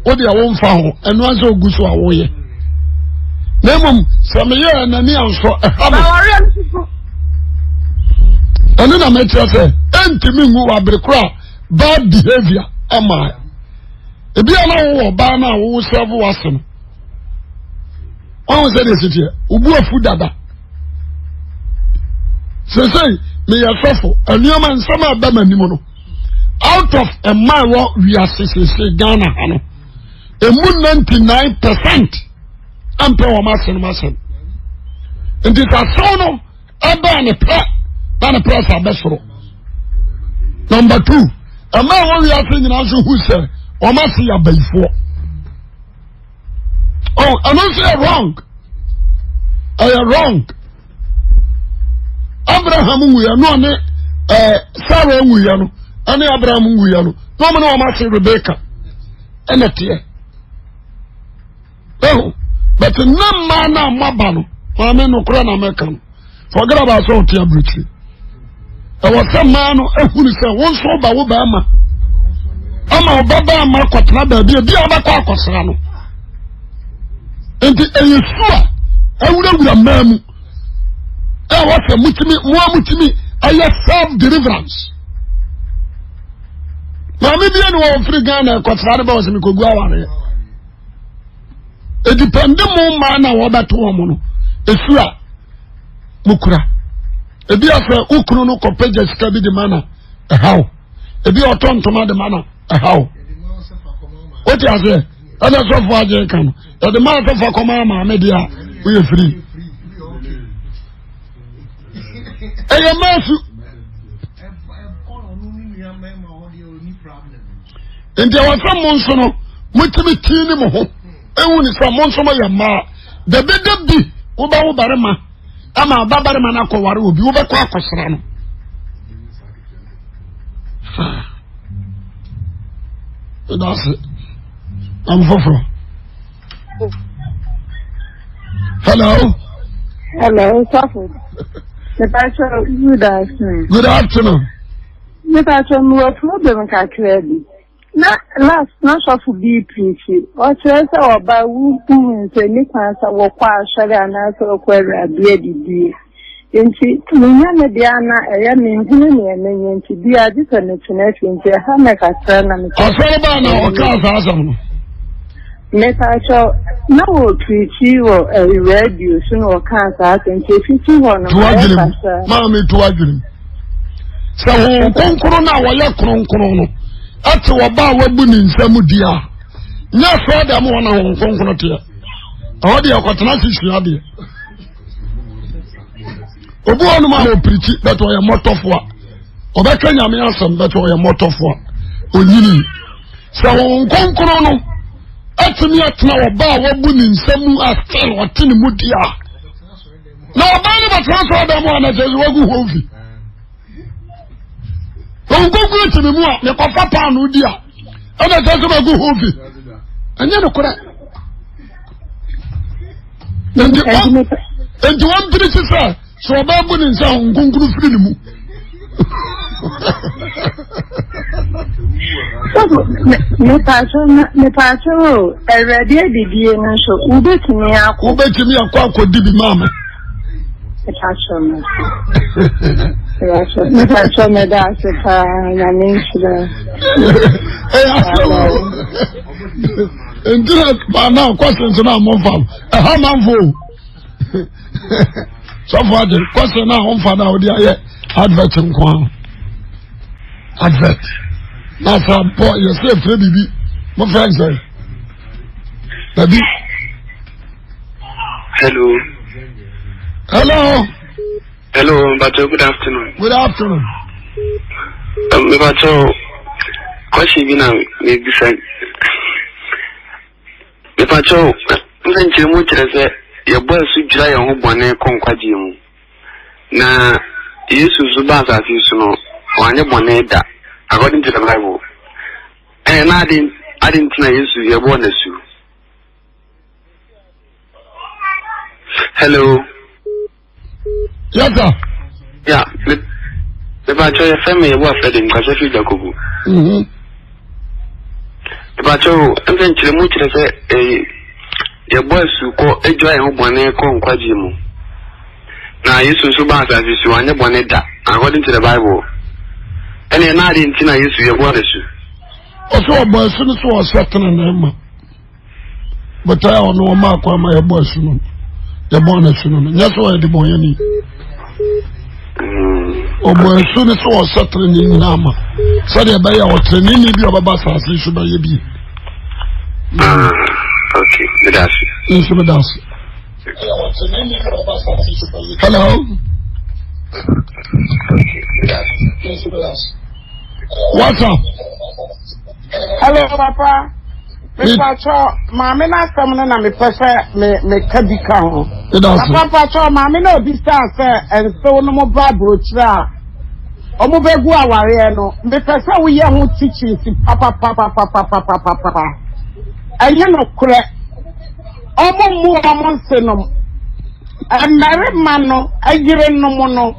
o de awon fa ho enu anso oguso awoye nemum sameye na ni anso enu na metia se entimi ngu wa brekura bad behavior ama ebi ana wo ba na wo serve wasem on se de sitie ubu afu dada say me yasofo enioma nsama ba manimo no out of a mile we are say Ghana hano emu 99% ampe o masen and it is so no aba ne pra na ne press abesoro number 2 a man we are saying na so who say o masi abaifo oh I don't say wrong I am wrong Abraham nguya no ne Sarah nguya no ane Abraham nguya no no mo na o ma se Rebecca enete oh But no man na mabano. Mama no kura na meka. Forget about so tia bruchi. E was some man who say one so ba wo ba ama. Ama obaba ama kwatna ba bi abakwa akosra no. Enti eyesua ewura mamu. E was a mutimi aya self deliverance. Mama bi eno wo free Ghana kwatna ba was mi kogu aware. E depend mo man na wo beto wo no. Esua mukura. Ebi afa ukunu no kopeja sika bi de mana. How? Ebi otontoma de mana. How? What you say? Other so far je kan. The man so far come ma media we free. Eya masu. Nti awasa monso no mutimi tini mo ho. Ewu ni sa monso ma ya ma. The bi wo ba wo barema. Ama babarema na ko ware obi wo be kwa akosra no. That's it. I'm Fofo. Hello. Hello, Fofo. Good afternoon. Good afternoon. Good afternoon. What problem ka clearly? Na last na so be preach. O chere say oba wu nse ni kwansa wo kwa ahwere ana so kwara abia didi. Enti munya ne dia na eya me nhunu ne enye enti dia di so ne tene enti ha me ka tra na me. Osoro ba na o ka sa asam no. Me ta cho na wo preach wo radio so no ka sa enti fiti ho no. Ma me to adwene. Sa ho konkoro na wo ye kronkoro no. Ati waba wabu ni nsemu dia. Nya so da mo na ho konkoro te. O de akotena sisi ade. Obu onu ma o preach that o ye motofo a. Obeka nyame asem that o ye motofo a. Onyini. Sa ho konkoro no. Ati mi atena waba wabu ni nsemu asel otini mu dia. Na waba ni batena so da mo na jesu wagu hovi. Ongogu timi mu a me kofa pa no dia ana taso ma go hofi anya no kora ndi wan pirisi sa so ba bu ni nsa ngunguru firi ni mu me pacho already didie na so ubetimi akwa dibi mama Pacho me da se pa na minchira. Ndira ba na question na mo fam. Ha manfo. So for the question na on fa na o dia advert nko. Advert. Na sa po you say free bibi. My friend say. Baby. Hello. Hello, Bato, good afternoon. Good afternoon. Bato, question bina maybe say. Bato, I'm saying much as your boy should try your home one kwaji mu. Na Yesu zubaza fisuno wanye boneda according to the Bible. And I didn't know Yesu your born su. Hello. Yes, sir. Yeah, the Bacho family was fed in Kasafi Jacobu. The Bacho, I'm going to much as your boys who call a dry home one air con Quajimu. Now, you so bad as you want your boneta, according to the Bible. And you're not in Tina, you see your borders. Also, boy, soon as was certain name. But I don't know mark why my boys, the bonus, yes, why the boy any. Obo soon as was certain in Nama. So they buy our training, maybe about Bassas, you should buy a bee. Okay, that's it. You should be dancing. Hello? What's up? Hello, Papa. Mr. Cho, Mammy, not coming and me prefer me Kadika. Papa Cho, Mammy, no distance, and so no more Babrocha. Omobegua Wariano, the person we are who teaching Papa. And you know, correct. mu omo senom amare mano agire no mo no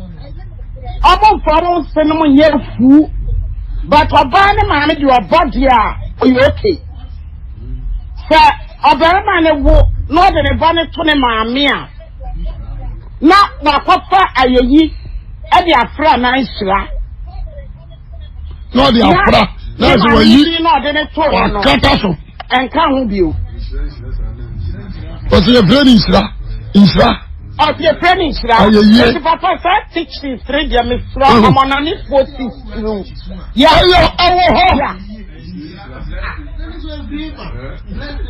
omo foro senom yefu but oba ne ma me di obodi a okay sa obere ma ne wo no de ne ba ne to ne ma me a na wakofa ayeyi e di afra na nsira no di afra na so wayi no de ne to no kata so enka ho bio o se friend nsira o se friend nsira ayeyi se papa sa teaching 3 dia me fra amona ni 40 no ya ya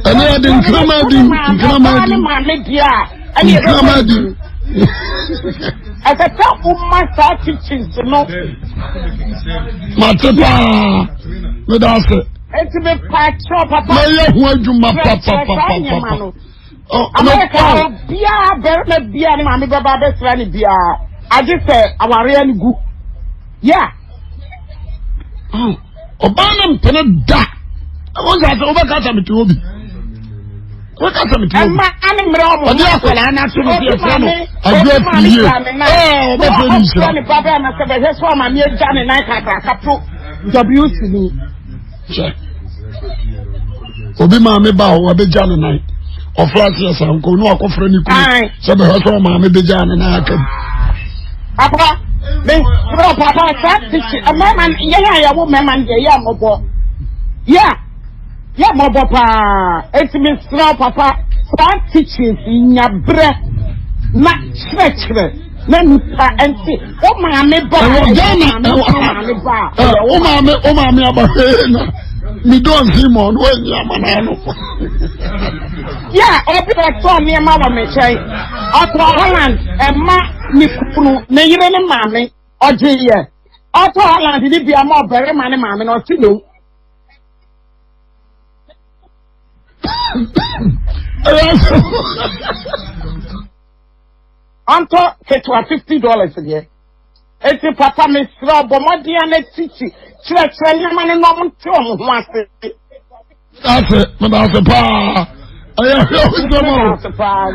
Ani di nkramadi Akata umma sa teachings no Matepa me da se enti me patro papa me ye ho adwuma papa America bia berme bia ni mami baba be sra ni bia age se aware ani gu ya obana mpene da Oza so oba kasa meti obi. Ko kasa meti obi. Ma ani mre omo. Odi akola na tu mi e no. Ajo afiye. Oba fe ni sira. Ni baba na se be he so ma mi e ja ni na ka kapro WC ni. Che. Obi ma me ba o be ja ni na. Ofra se san ko no akofra ni ku. Se be he so ma me be ja ni na aka. Papa, me bro papa sa tichi. Mama ya wo mama de ya mobo. Yeah, my papa. It's me, papa. Start teaching in your breath. Not stretch. Let me and see. Oh, my, me bar. Oh, my, me don't see more when you're man. Yeah, I be like Tony and Mama me say. Otto Holland and Ma Nikunu, Nayan and Mammy, or Jay. Otto Holland did be a more very man and mammy or Tilo. Anto ketu $50 a year. Eti papa me sra bomodi ane titi. Chire yamane no mti o ho ase. That's it. That's it pa. Aya uzemo.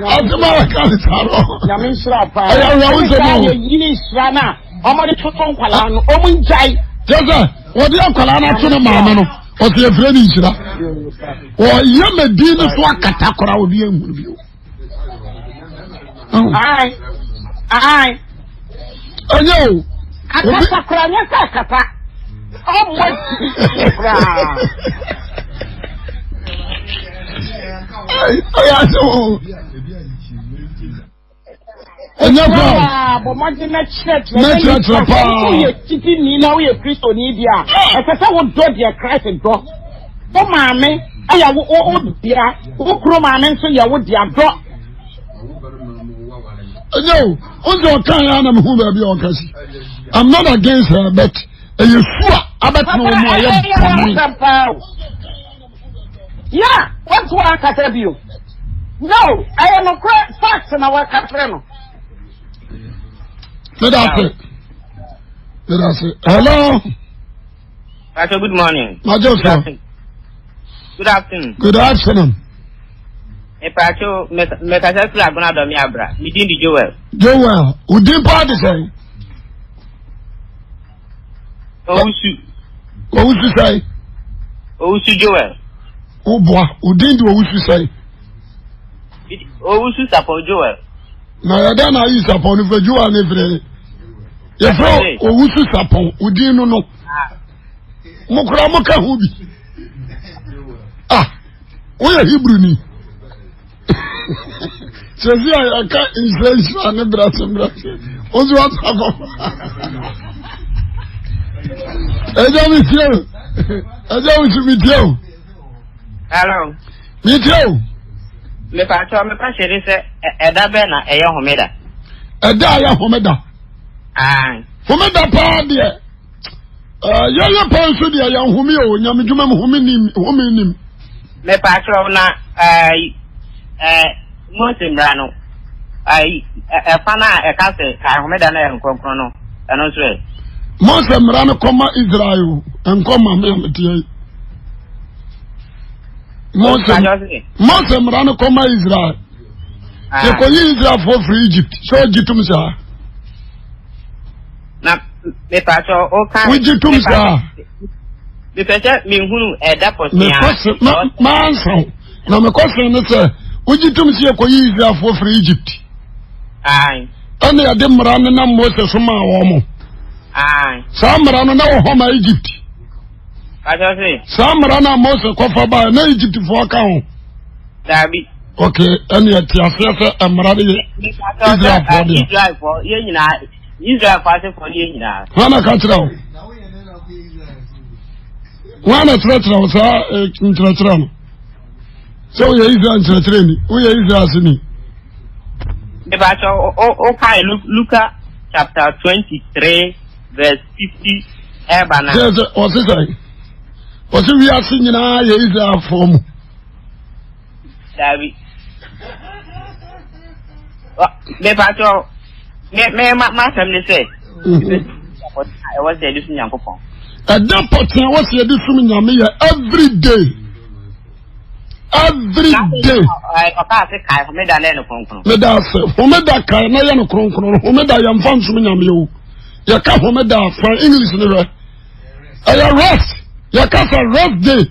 Atuma ka saro. Yamin sra pa. Aya uzemo. Yini sra na. Omodi tuton kwala no omunjai. Jeza, odi akwala na tunu mama no. O se friend nsira o ye medin so akata kora obi ehunu bi o ai onyo akata kora nya akata o mo kora ai aso onyo pa bo mo di na church pa ye titi ni na we Kristo ni bia e se wo do de Christ do o maame aya wo bia wo kro maame nso ya wo dia do onyo onzo kan ya na me hu ba bia o kasi I'm not against her but you sure about no more yeah what one can you no I am no facts na wa katreno. That's it. Hello. Pastor, good morning. Good afternoon. Good afternoon. Pastor, me kasa kula gona do mi abra. Mi din di Joel. Joel, udin party say. Owusu say. Owusu Joel. Oh boy, udin di owusu say. Owusu support Joel. Na ya da na yi support ni fe Joel ni frere. Ye fro owusu support udin no no. Mukura muka hubi. Oya Hebrew ni. Sezi aka Israelites ane brase. Ozu wat support. Eja mi tiyo. Eja usu mi tiyo. Hello. Mi tiyo. Me pa chere se eda be na eya homeda. Eda ya homeda. Homeda pa de. Ya pa so de ya homi o nyame dwuma mu homi nim. Me pa na mo semra no. Fa na e ka se ka homeda na enkonkron no. Eno so e. Mo semra no koma Israel enkoma me ametie. Mose mrano koma Israel. You can use Israel for Egypt. So Egypt sir. Na me pacho o kan. Egypt sir. Me pese me hunu depot ya. Man so. Na me question ne say Egypt sir ko use Israel for Egypt. Aye. Ane ade mrano na Mose so ma wo mo. Aye. Sa mrano na wo homa Egypt. Samra na Mose kofa ba na Egypt for account. Dabi. Okay, and yet you say amra de Israel for ye nyina Israel for ye nyina. Wana ka tira. Wana tira sa tira no. So ye Israel tira ni. We Israel sini. The Bible o kai Luke chapter 23 verse 50 ebana. Yes, o say. What's we are singing? Is a form. David. Me pato. Me my family say. I was there listening to Uncle. At that point, I was here listening to me every day. Every day. I say, I made a name of Concron. Homeda Kai, no Concron, Homeda Yam Fan Suminam. You can't Homeda for English. I arrest. Yakasa rest day.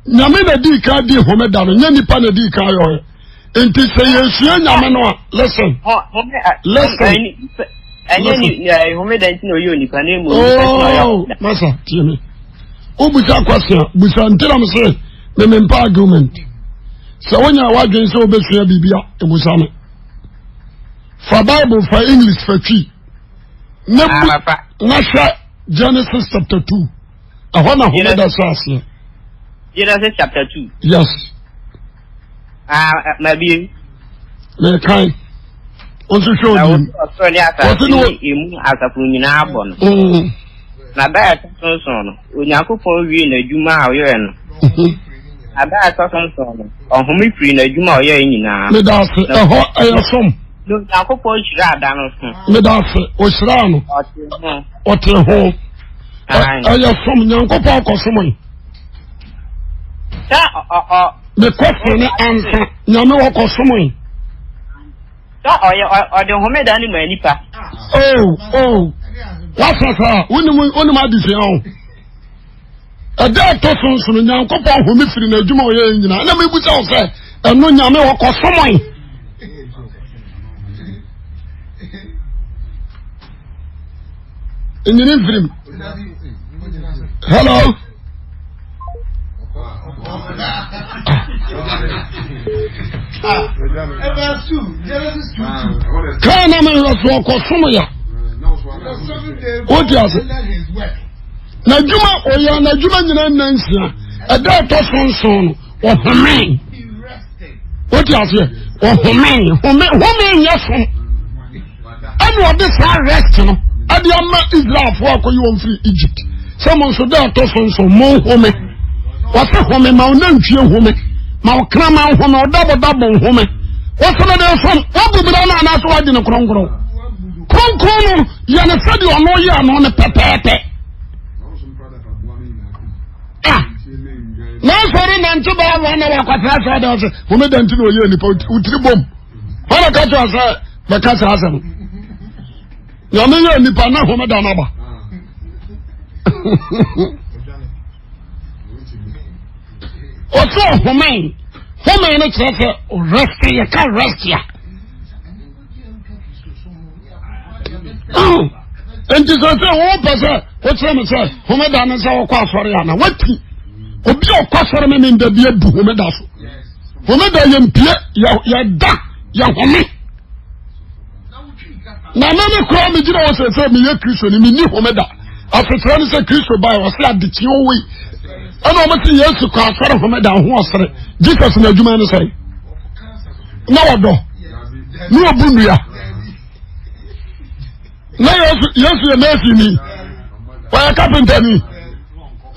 Nyamena di ka di homeda no nyani pa na di ka yo. Enti se yesu nyame no listen. Listen. Enye homeda nti no yo nipa na emu. Oh, masa tiemi. Obusa Akwasi busa ntira me se me mempa argument. Se wonya wadwen se obesua bibia ebusa me. For Bible for English for twi. Na Genesis chapter 2. I want to hold that sauce. Genesis chapter 2. Yes. Maybe. Me kind. Also show you. What's in as a funina bon. Na that son. Unyakupo win a Juma or a bad son. Or whom we free in a Juma or Yana. Medas, a hot air Look, Yakupo Shradan. Medas, or Sran. Or to home. I have some young couple of someone. The question answer Yano or someone. Or the home anyway, Nipa. Oh, what's that? When my decision. A dead person from young couple who missed in a Jumo, and we would all say, and no Yano or someone. In the interim. Hello. Can I make us walk or somewhere? What does it? Najuma or ya Najuma Nancy, a daughter son or Homen. What does it? Or Homen, yes. I know this rest. Adiama Israel for you on free Egypt. Someone should have told so more home. What's a home? Mountain few home. Mount Crama home or double home. What's another son? What do we not ask why in a crongo? Crongo, Yana said you are no yarn on a pepe. Ah, no, sorry, and to buy 1 hour for who made them to know you in the Utribum. What a catch us, the Casa. Yamenya nipa na home da naba. Oso home ne chese rest ya ka rest ya. Enti so se wo pese o chere me se home da na se wo kwa asore ya na wati. Obi o kwa asore me nda bia bu home da so. Home da ye mpie ya da ya home. Na mama kwa me jina wose se me ye Kristo ni me ni homeda afetra ni se Kristo bai wose adeti owi ana o mati Yesu kwa asore homeda ho osere Jesus na adwuma ni sai na wodo ni obunu ya na Yesu ye mefi ni wa carpenter ni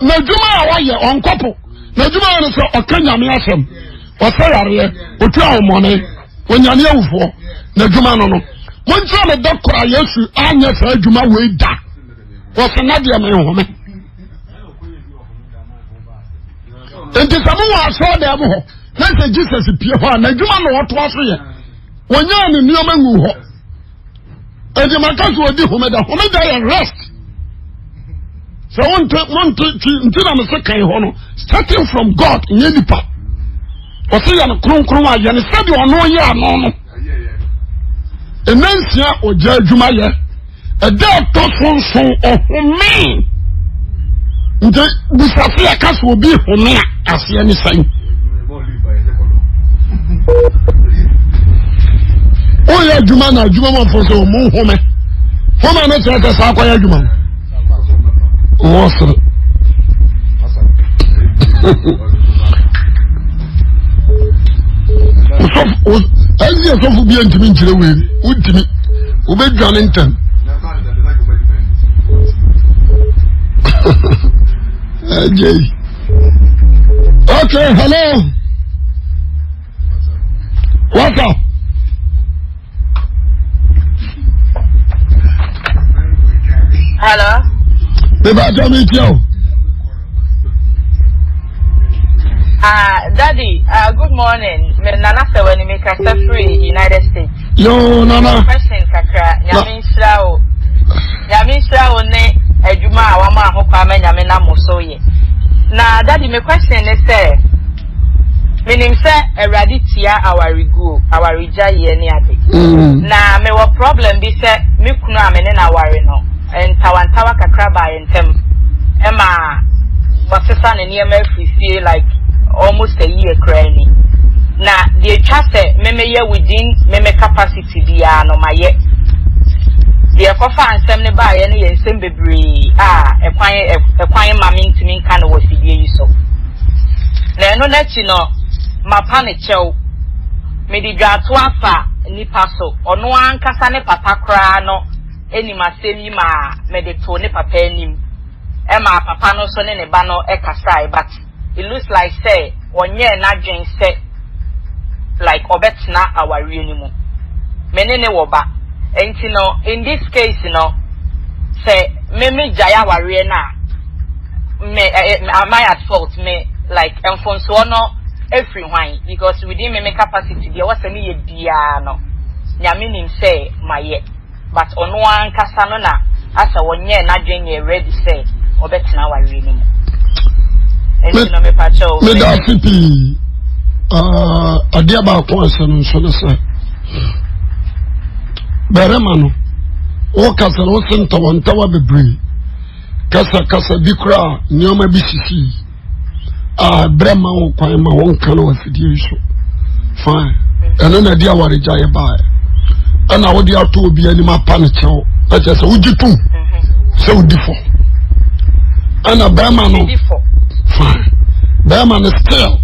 na adwuma a wa ye onkopo na adwuma ni se okanya me asem wose yare otu ahomone onyane awufo na adwuma no One time a doctor, yes, I never do my way da. What's another man home? And the Samoa saw them. Let's say Jesus is Pierre, and the Juma no what was here. When you're in the Newman, and the Macas will do Homeda rest. So one to starting from God in any part. What's the Kruma? You said you are no year, no. And then, sir, or Jumaya, a dead person of me. The Safia cast will be for me as anything. Oh, yeah, Jumana, Juma for so more home. Home, not at the Sakwaya Juman. What's it? As you have to be intimate away, would me, obey Johnington. Okay, hello. What's up? Hello. Baby, meet you. Daddy, good morning. Nana se when you make a free United States. Yo, Nana. Question kakra. Yamin Shrao ne ejuma wama hokwa me nyame na mosoye. Na daddy, my question is meaning say eradi tia our rija ye ni ade. Na me wo problem bi say me kunu amene na ware no. Entawantawa kakra ba entem. Ema wasesa ne niema free like almost a year cranny. Now the trust me within me capacity dia no my yet. The kofa ansem ne ba ye ne ensem bebre ekwan mami ntimi nka no wasidie yi so. Na eno na chi no mapa ne chew me di dwato afa nipa so ono ankasa ne papa kra no eni masemi ma me de to ne papa enim e ma papa no so ne ba no ekasai but it looks like say one year na dwen say like obetna our reanimu menene woba enti no in this case no say me jaya ware na me am I at fault me like enfonso no every wine because within me capacity there was me ye bia no nyame nim say my but ono ankasa no na asa one year na dwen ye ready say obetna our reanimu. Me da fipi adia ba ko asanu so na say berema no o kasa no senta wantawa bebre kasa bikura nyoma bisisi brema o kwan ma won kan wa fidie so fine eno na dia ware jaye ba ana wo dia to obi ani ma pa ne chew na che se ujitu se udifo ana brema no fine. Bearman is still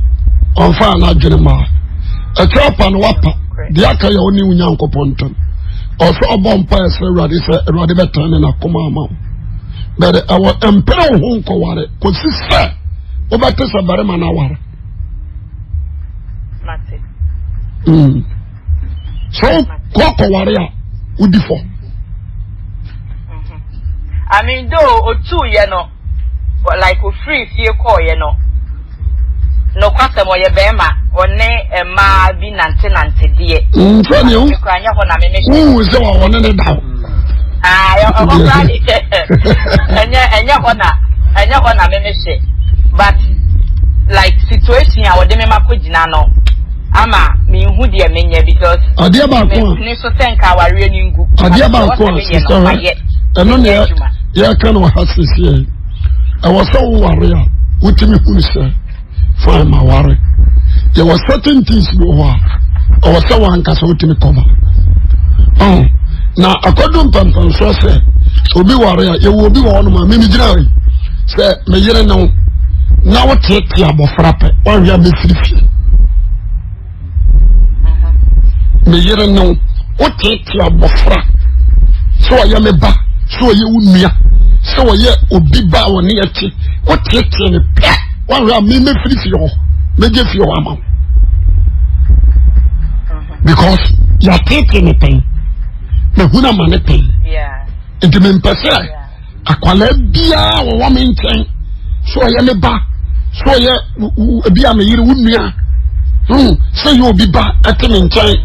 on fire na Jenema. A trap and wapa, the Akaya only Unyanko Ponton. Also a bomb pass Radi better than a Komama. But our emperor Honko Ware could see sir. Obatis a Bearman hour. So, Coco Warrior would be for. I mean, though, or two, like we free fear call, no kwase mo ye bema one ma bi nante die nfani o kwanya ho na me me se wa wona ne dawo yo o kwani enya ho na me me she but like situation a wode me makogina no ama me hu de menye because ade ba ko ni so tenka ware ni ngu ade ba ko sister eno ne ya kan wa hasisi I was so warrior with me who say fine my worry there were certain things you were I was so one case with me cover now according to so say obi warrior you will be one ma me jira say me yere no na what take ya bofrape one ya be free me yere no what take ya bofra so ya me ba so ye unua so ye obi ba woni achi what take me pia one ya me free fi me je fi ama because you are taking me pain me huna mane pain yeah it me pese akwala bia wo me nten so ye me ba so ye bi am yire wunua say you be ba atemi nkyɛn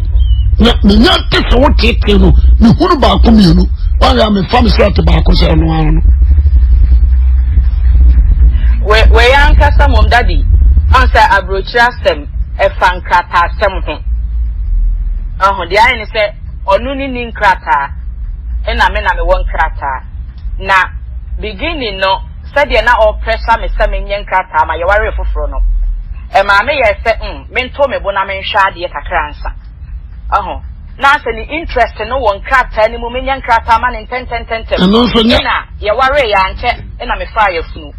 na menya tese wo tete no me hunu ba ko mienu wa ya me fam set ba ko se no ano we yanka samom daddy answer abrochira sem e fankrata sem ho de ayi ni se onu ni nkrata e na me won krata na beginning no said na all pressure me se me nkrata ma ye ware foforo no e ma me ye se me nto me bo na me hwa de kakra ansa na se ni interest no won krata ni mo me nkrata ma ne tenten na ye ware ya nche e na me fa ya funu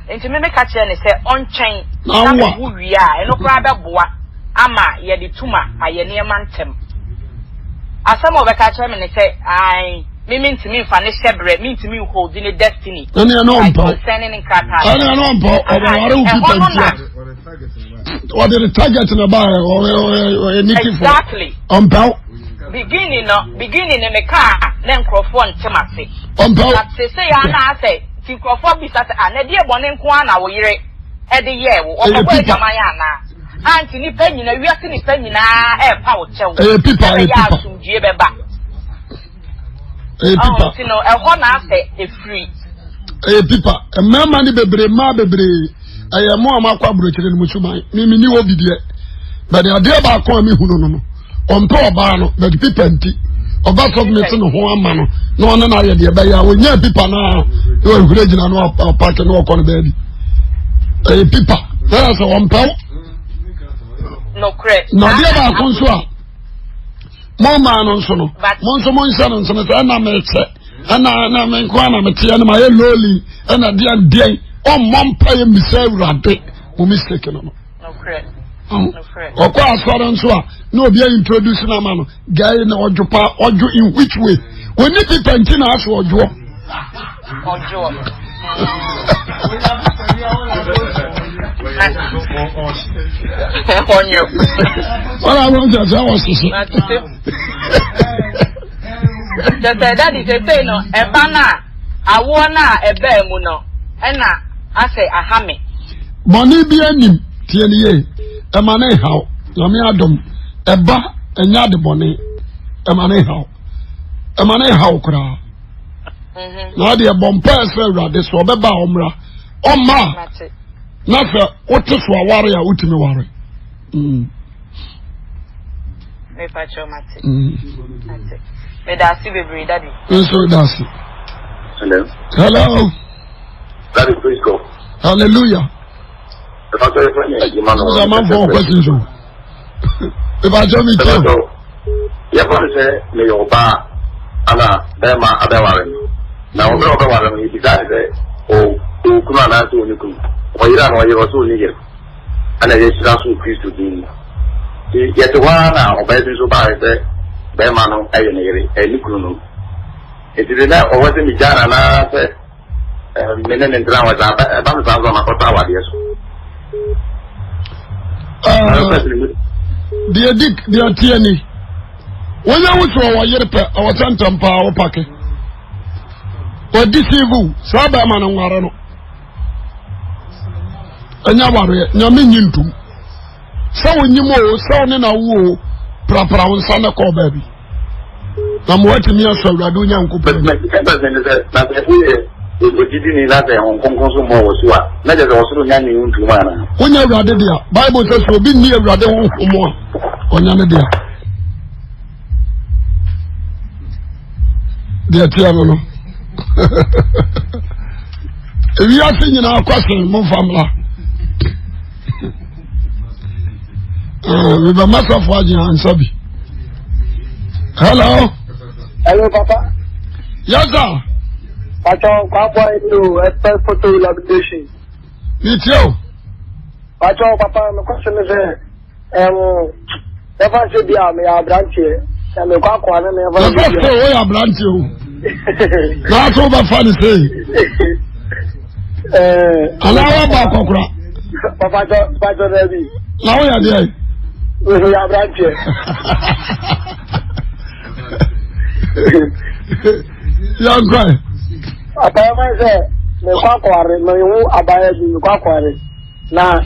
enti me ka kire ne se onchen na me hu wi a eno kra be boa ama ye de tuma aye ne mantem asamo be ka kire me ne se ai me ntimi fa ne shebre me ntimi hold in destiny ani no mpo sending krata ani no mpo obaware u people what the target na ba o exactly mpo beginning me ka na nkrofo ntemase mpo say ya na say ti nkrofo bi sa na de ebone nko na wo yire e de ye wo okoko ejama ya na anti ni panyina wiase ni panyina e pa wo chewo ya asumdue beba pipa no e ho na say e free pipa mama ni bebre ma bebre ayemo amakwa abrochire ni musuman mimi ni wo bidie but the idea ba ko mi hunu no onto oba no but pipa nti oba submit no ho ama no na ona na ye de ba ya onya pipa na e hure gina no park no okọ no baby pipa na so onpo no correct no dia ba ko so a mama no so no mo nso mo nsa no so na me che na me kwa na me tie na ma ye loli na dia mompa ye misawrade mo mistake no correct okwa asoro nso a na obi introduce na ma no guy na ojupa oju in which way when you people ntina aso ojo wala won ja ja wasisi that is a say no e ba na awo na ebe mu no ena ase ahame boni bi anim tie ne ye e ma na haw na me adom e ba enya de boni e ma na haw kra na de bompa se awrade so be ba omra oma na fe oteso aware ya utimi ware me pacho mate me da si bebre daddy so dasi hello Daddy, please go. Hallelujah. If I tell you, I'm man for questions. If I tell me to you want to say, me your bar, Anna, Bema, Adawari. Now, Adawari, you decide, oh, come on, I do you. Or you don't know you also need it. And I just ask you, please, to do. Yet, one now, obey so by the Bema, no, I Nikunu. It is not always in the Jana, and I said, menen entra wa za ba mu za ma kota wa dia so dia dik dia tieni wonya wuso wa yerpe o tantampa o pake o disivu so ba ma no ngare no anya ware nyame nyintum so wonyimo o so ne na wo prapra wonsa na ko ba bi na mo atimi aso awrade onya nkopɛ Ojidini na te Hong Kong so mo wo so a na je wo so nya ni ntuma na wonya awrade dia bible says so bi ni awrade ho mo onya ne dia tia no ewi ase nyina akwase mo famla we ba masafo agin ansabi hello papa yes sir Pacho, Papa, you expert photo rehabilitation. Me too. Pacho, Papa, my question is, never should be a branch here. And the Quack one never be a branch you. That's over funny say. Allow about Cocra. Pacho, Debbie. Now we are there. We are branch here. Young guy. Apa say me kwakware me hu abaya bi me kwakware na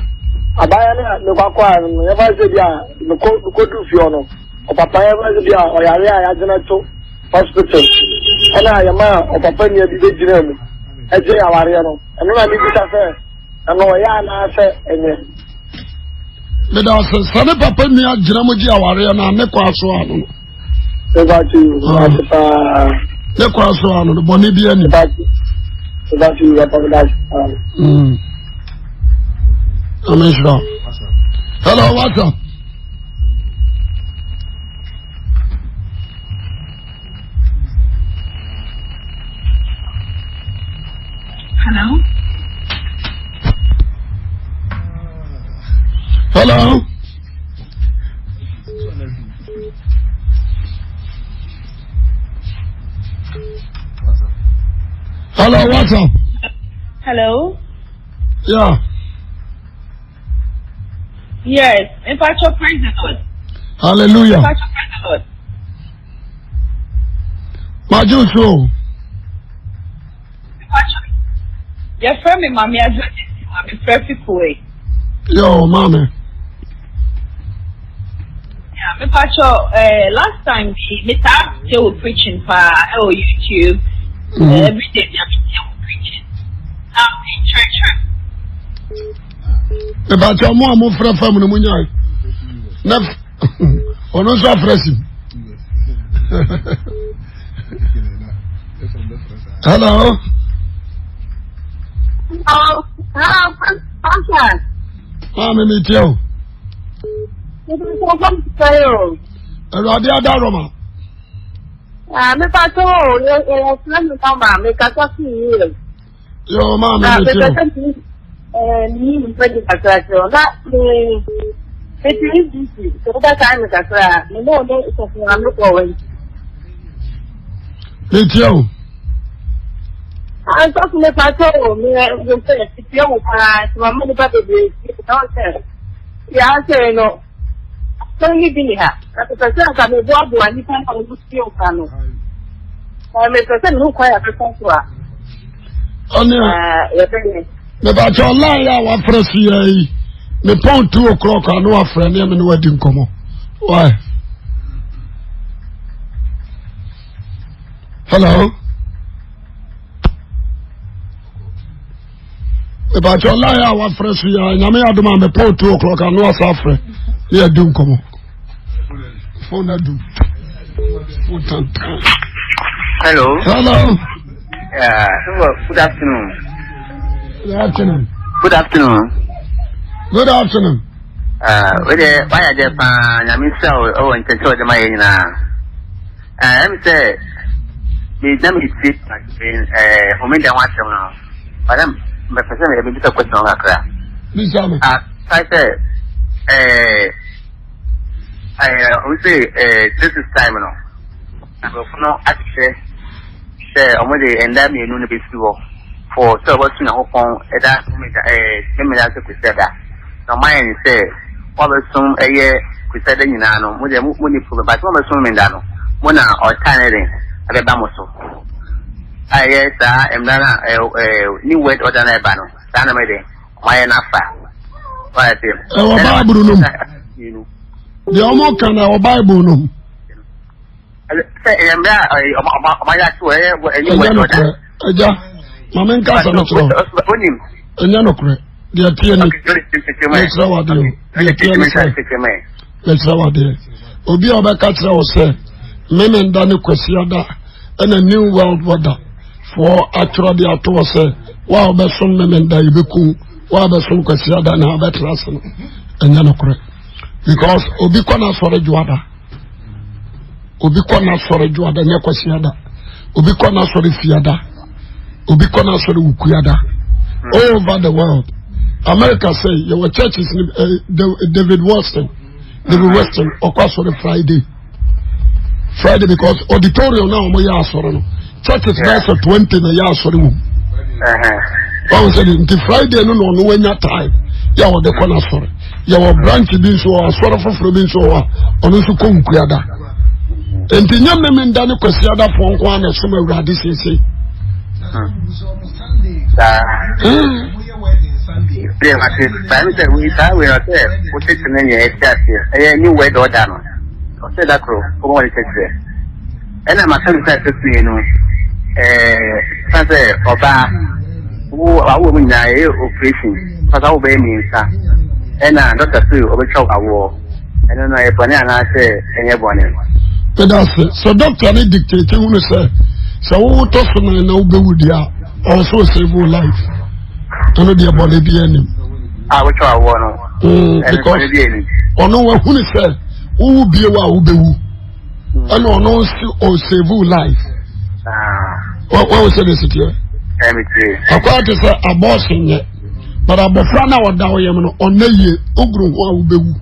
abaya na me kwakwa no e ba se bia me ko du fi ono o papa e ba se bia o yare a ya jena to hospital ana ya ma o papa ni bi bejina mu e je ya ware no eno na ni bisa se eno ya na se enye me da se sane papa ni agira mo ji aware na ne kwa so ano no e ba ti ne kwa so ano no boni bi ani that you apologize. I'm sure. Hello, what's up? Hello? Hello? Hello, what's up? Hello? Yeah. Yes, in fact, your praise the Lord. Hallelujah. In fact, your praise the Lord. Majuso. Your friend, me, mommy, I just I'm perfect way. Yo, mommy. Yeah, me, Pacho, last time, me start still preaching for YouTube. Every day, I'm preaching. I'm in church. About your mom, my friend, family, Munyai. Never. On us, our friend. Hello. Mami, meet you. Radia Daroma. Me pato, eu não toma, me caso assim. Yo, mami, meet you. Ni mpedi kasracho na it is easy so that time kasra me no so for am ko wen Etio an so me pato me yo se ti o pa so ma ni pa be no se ya se no so ni bi ha ka ka me bo abo ani pa no ti o pa no me se no kwa ya ka so a ya be me ba cho line ya wa fresh yi me pon 2 o'clock anu wa friend me no wadi nkomo why hello me ba cho line ya wa fresh ya nyame aduma me pon 2 o'clock anu wa sa friend ya di nkomo phone na do hello yeah good afternoon. Good afternoon. Good afternoon. Good afternoon. Why are there? I mean, so, and control the money now. I'm say, the name is fit in a woman that wants to know. But I'm my person, a bit of question on that. I say, I would say, this is time now. I will know, I say, already, and that means no be school. For so what's in a whole phone, that similar to Crusader. Now, mine say, what was some a year Crusader in Ano, with a movement for the Batman swimming down, one or tiny at the Bamoso. I yes, I am Dana, a new weight or than a banner, Dana Mede, my enough. Why, I say, the Omo can our Bible. Say, I am there, my last way, anyway. Mama nkasa no tro. Enya no kure. Dia tie ni. Let's rawade. Dia tie ni. Let's rawade. Obi obeka kire wo se. Meme nda ne kwasiada. Ena new world order. For atro dia to wo se. Wa obesom meme nda ibeku. Wa obesom kwasiada na obetra se no. Enya no kure. Because obi kona sore juada. Obi kona sore juada nya kwasiada. Obi kona sore fiada. Obi kona sori ukuyada all over the world. America say your churches David Weston okwa sori Friday because auditorium now mo ya sori no churches na 20 na ya sori mu Paul said until Friday no wenya time ya wo de kona sori ya wo branch bi so sori foforo bi so ono so ko ukuyada enti nyame me ndane kwasiada fonko ana so ma urade sese Yeah, but time that we are there, put it in any here. A new way or down. I said that crow, what is it? And I'm a sense to you know, Sunday or bar who are women operation, but I'll be me, sir. And Dr. Sue over Chow Awuah. And then I banana say, anyone. So, doctor, I dictate, you want to say, so what does man now be with you? Also save your life. I know the body be any. I will try one. Because or no one who said, who will be a who be who. And no or save your life. What was the city? I quite say abortion yet. But I'm a friend of Dawayam on the year, Ogru, who will be who.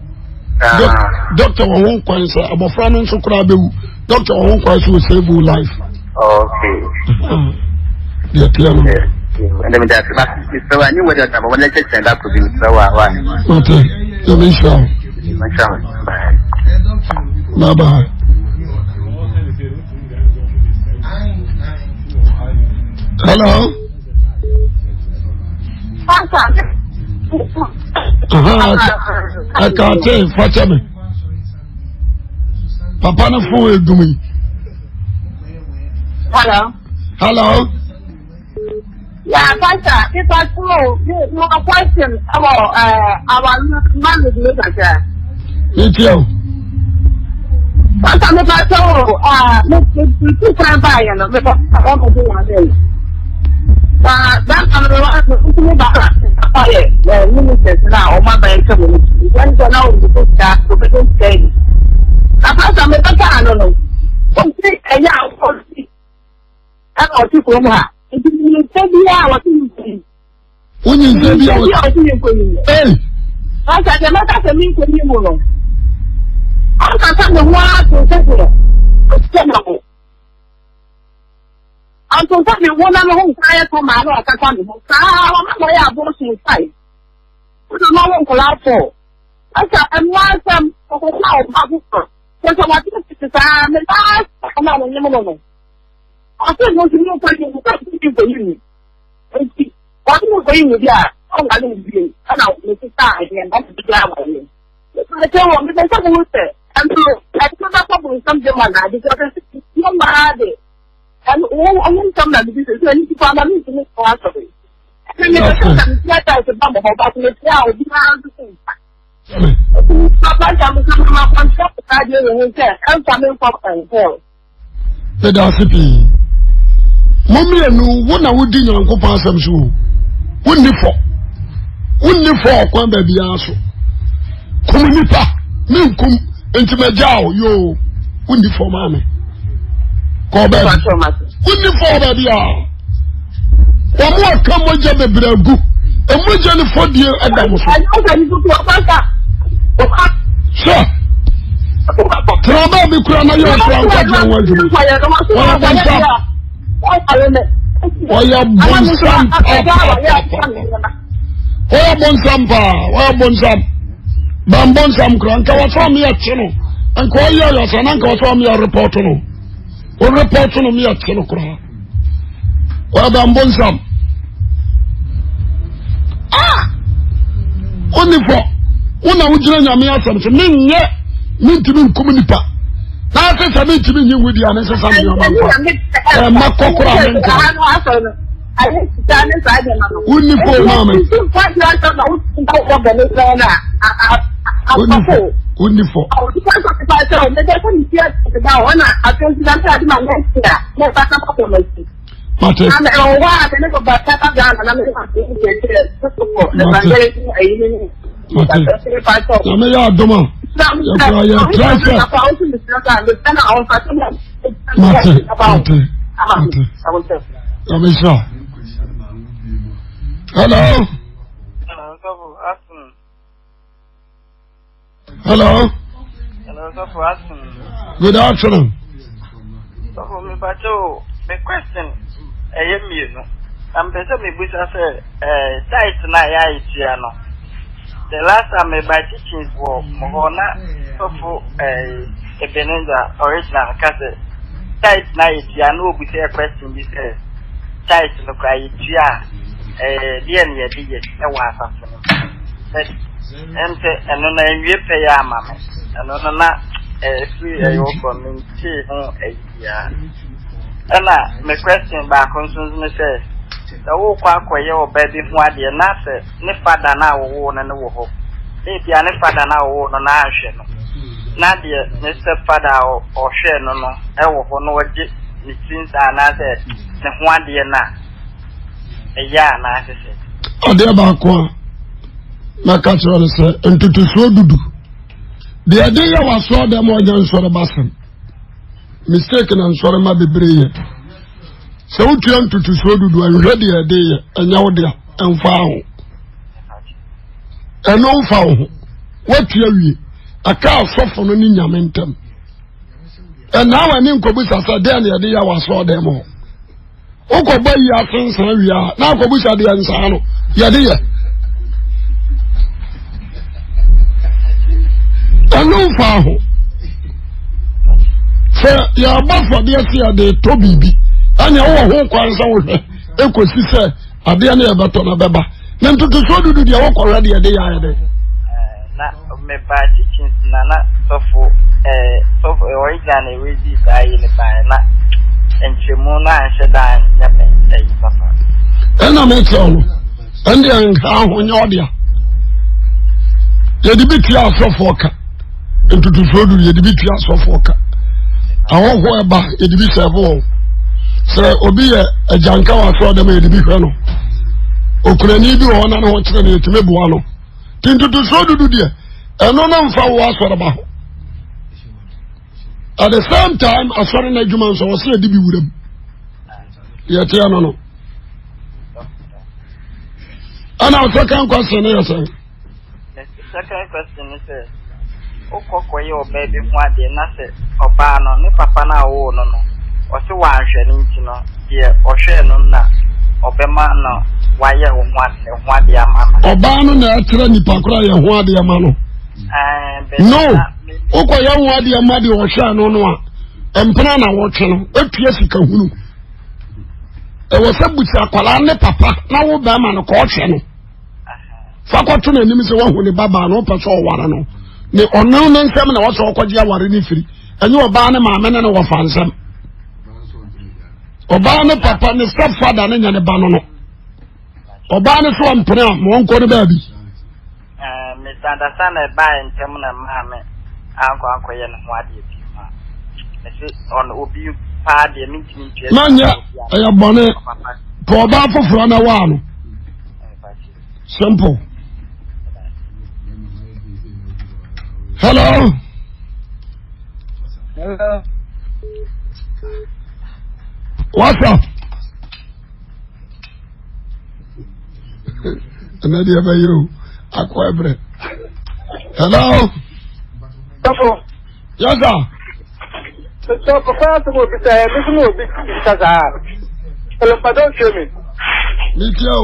Doctor won't quite say, I'm a friend of Sokrabu. Doctor won't quite save your life. Okay. Yeah, clearly. And then that's so I knew whether I wanted to send up to be so. Okay, you may show. Bye bye. Hello. I can't tell you, Fatima. Papa, no phone is doing. Hello. Hello. Yeah, Pastor, people no question about our man with me. Me too. Pastor, me two friends by you know, me I want to do one day. That I'm the one who me back. Ministers now, my bank community. When you know the book that to begin saying. Pastor, me I don't know. Don't say a young policy. I know people who are. When you say hey, I said, the matter to me for you. I can't the one to settle. I'm so sorry, one of the home fire from my rock. I can't go. I have both inside. We don't know what collapse for. I said, I'm one some of the house. Because I want to say, I'm not a woman. I said, no, you know, for you. What was going with ya? Oh, I didn't be. I know, Mrs. and that's the glamour. I tell you, because I was there. And so, I put up with some German, because it's not my idea. And all I want somebody to do is to find a meeting in part of it. And then I said, a bumble about it now, behind the same time. Papa, I'm coming up on top of the idea and said, I'm coming from and forth. The Darcy. Mommy and no one I would do your uncle pass them so. Wouldn't for one baby also. Communipa, Milkum, into my jaw, yo, wouldn't for mammy. Call back. Wouldn't for baby. One more come with your baby, and we're going for dear Adam. I know that you go to a banker. Sir. Traba me krana yo franco je waju. Oya bonsam. Bambonsam kranka wa so me atino. Anko yo so na nka so me report no. O report no me atino kra. Wa bambonsam. Onifo. Una wujira nyame asam so menye mintimi nkomunipa. Na se se mintimi nyi wudi ane se sam yo manko. Makokora menko. Unifo mama. Unifo. Mate. Name ya adoma. Ya transfer. Mate. Amisha. Hello. Hello. Good afternoon. My question, I'm better me with us tight na the last time my teachings were Mohona for a Benenda original cassette. Tight night, ya know, with a question, this tight look like dear near the Awasa. And then you pay a mamma, and on that free a open and my question back concerns me say the whole quack where your baby what the nasa, Nifada now won and woe. Maybe I never now won an action. Nadia, Mr. Father or Shen, no, I will know what it seems another than one dear na. A year, I said. Oh, dear Bakwa. My culture is into the so do. The idea was saw them more than sort of bassin. Mistaken and sorry, my baby. So, turn to so do and ready a day and now there and found. And no found. What you a cow soften in your mentum. And now I mean, Kobus said, then the idea was saw them all. Oko boy, your friends, and we are now Kobus at the answer. Yadia. I know for you are both for the year they Toby be and your whole concern equal sister at the end of a baba. Then to so do the work already a day. Me by teachings, Nana, so for original reasons, I in the Bayana and Chimona and Shadan, Yapping, Papa. And I make all and they are how on your dear. You debate your soft into the road, you debate your soft walker. I won't go about it to be several. So, Obi a Jankawa saw them in the big run. Ukraine, you on and what's the name to Mebuano. Into the road to do there. And no one for was what about. At the same time, as far as Najumans was ready to be with them. Yet, no. And our second question is, the second question is, Oko your baby one day, nothing, or Bano, no papa now, no, or so one shilling, dear, or share no, or Bemano, why you want one dear mamma. Or Bano, naturally, Pacra, and one dear mano. No, Oko, young one dear muddy or share no one, and Prana watching, a Piesica. There was a butcher, Palane, papa, now Obama, no caution. Fakotun and Nimis one with the Baba, no patrol one. The unknown and seven was all quite yawarini free, and you are banning my men and our fans. Obana papa and the stepfather and the banano. Obana from Pram, won't call the baby. Mr. Understand by and Temuna Mamma, Uncle and what you on Obi party meeting. Mania, I have bonnet. For about for one. Simple. Hello. Hello. What's up? Another by you. Aquabre. Hello. Yes, sir. So, Papa, to be there, this will be hello, but don't show me. Me too.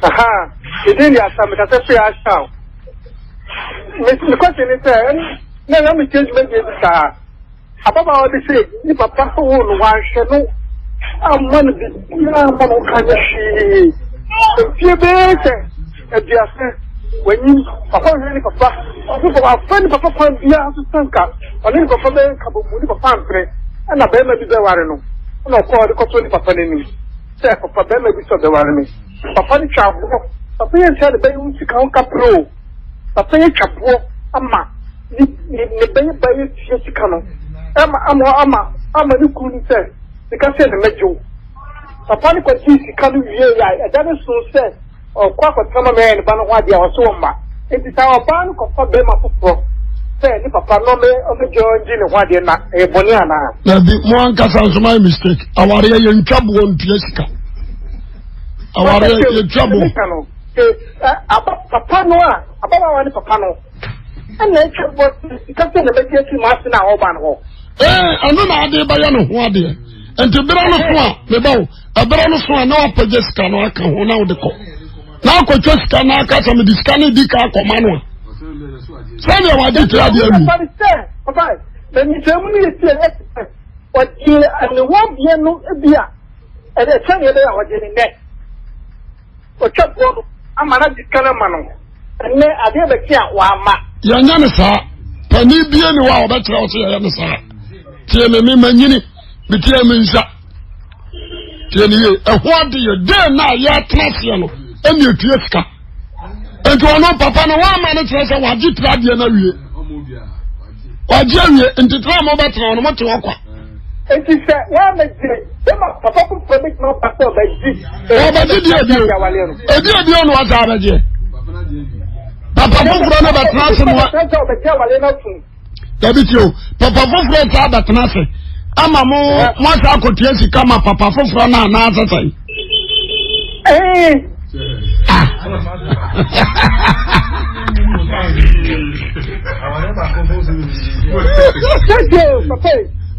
Aha. You didn't have some that I say I shall. The question is, no, let me change my name. Above all this, if a papa won't wash, no, I'm one of the kind of she. You better, and just when you papa really papa, people are friendly papa from the house to Sanka, or little papa, couple of family, and a bear may be there, I know. No, call the company papa in me. Say, papa, bear may be so the warning. Papa, the child, papa, and tell the baby to count capro. Papa, a chapo, Amma, the baby by Jessica. I'm a new cool say, the castle the medjo. Papa, the quantity coming here, I don't so say, or quack or come a man, but what they are so much. It is our bank of Bema for. Say, if Papa no me of the Georgian, what they're not a boniana. Now, the one cast my mistake. Our young trouble on Jessica. Our trouble. Papa no, about our papa no. And then what the captain of the Jessica master now, Oban. I know how they buy no one there. And to be honest, the bow, a brand of swan, no upper Jessica, no, I can hold out the call. Now, Jessica, now, cut some of the scanning dica command. Send you what you tell you. Papa, then you tell me what you and the one year no beer. And the 10 year I was getting that. chop one, I'm an additional man. And I never care why ma. Yanasa, Penny be any wow better out here, Yanasa. Tiemi Manini, Bitiaminsa. Tiemi, what do you dare now? Ya Classiano, and you Tieska. And to know Papa, no one man, it's a wajit radian. Wajia, and to try more better on what to walk. And she said, well, Papa could permit no pastor by G. But did you do? If you don't know what's out here. Papa Fufro never transferred. David, you, Papa Fufro never transferred. I'm a more, what I could yes, come up, Papa Fufro now, another time. Hey! Thank you, Papa.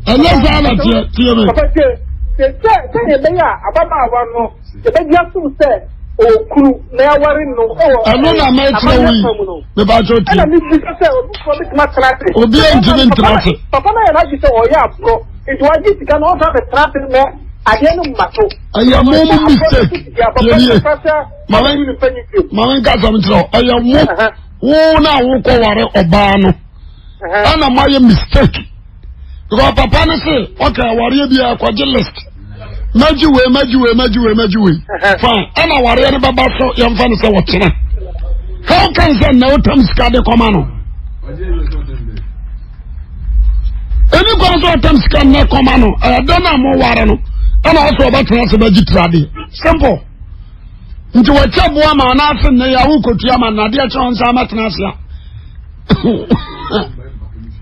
And let's have it here. Papa, say, Ababa, one, the big young said. Oh, crew, now worrying no. I know that my trouble. The budget. And I need to say, my traffic. Oh, be in traffic. Papa, I like to say, oh, yeah, bro. It was this cannot have a traffic there. I didn't matter. I am more mistake. Mamma got some trouble. I am more. Oh, now we'll go Obano. And I'm my mistake. Because Papa say, okay, warrior be a quadrillist. Majuwe. Fine. And I worry about so young fans are watching. How can they know Tom's card command? Any person Tom's card no command. I don't know more warano. And also about transfer. Simple. Into a chap woman asking the Yahuko Tiaman, Nadia Chance, I'm at Nasia.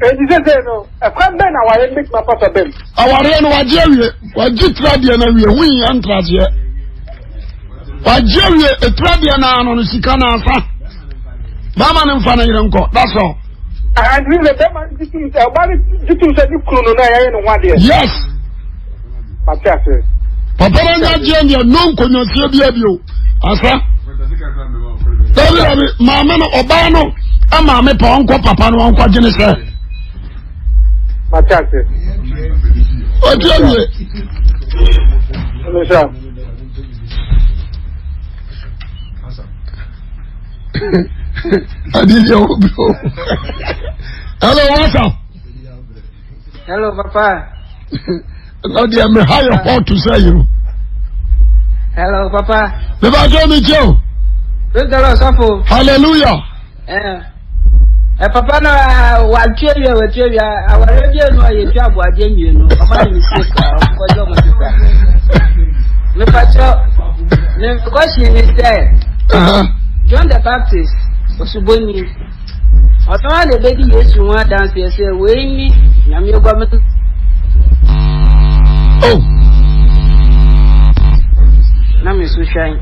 And he said, no, a friend then I will make my papa bill. Our real Wajeria, Wajitradian, and we enter here. Wajeria, a Tradian on the Sikana, Mama and Fanny Uncle, that's all. And we let them about it to say you couldn't one day. Yes, Papa, Papa, Jania, no, could not see you. Asa, Mamma Obano, and Mamma Ponko, Papa, and Uncle Genesis. Machate. Oh, tell me. Hello, sir. I did your bro. Hello, what's up? Hello, Papa. Now, dear, me hire how to say you. Hello, Papa. The Bible, Joe. Praise the Lord, Safo. Hallelujah. Papa, no, what you our radio, no, you job, what you know, about mistake, the question is there. John the Baptist was Suboni. I found the baby, yes, you want dance, you say, wait, I'm your government. Oh, now, Miss Shine.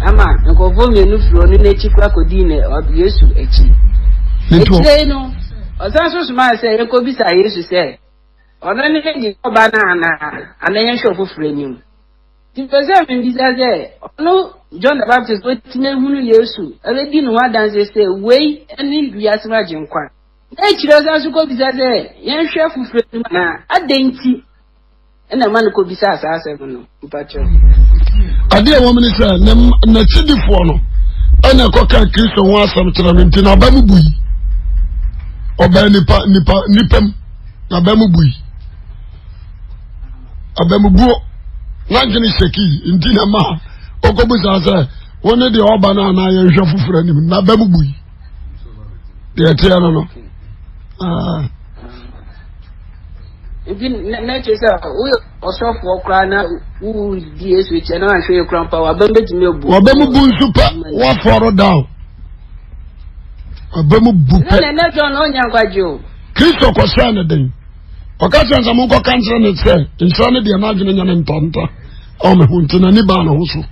Ama, and go for me, no, from the nature crocodile or yes, to it's no. Or that's what say, you could be say, yes, you say. Or anything, banana, and then show for frame. The preserve in this day. No, John the Baptist, but Tinu Yesu, already no one dance, say, wait, and we are smudging quite. Nature as you go be there, young chef for frame, a dainty. And a man could be sass as ever. a dear woman is a Nachidi Fono, and a cocker Christian was some Traventina Bamubui. Oba nipem na bemubui abemubuo wangini seki intina ma okobuza say woni de oba na ye hwe fufura nim na bemubui de tia no Even nature say we osofu okra na wu di esu che na hwe okra pa wa bembe timi obu obemubu super wa foro down abemubu pe na John onya kwajo Kristo ko say na den okasa nsamu ko kantre ne say nsane de na adwene nyane ntonto o me huntina ni ba na ho so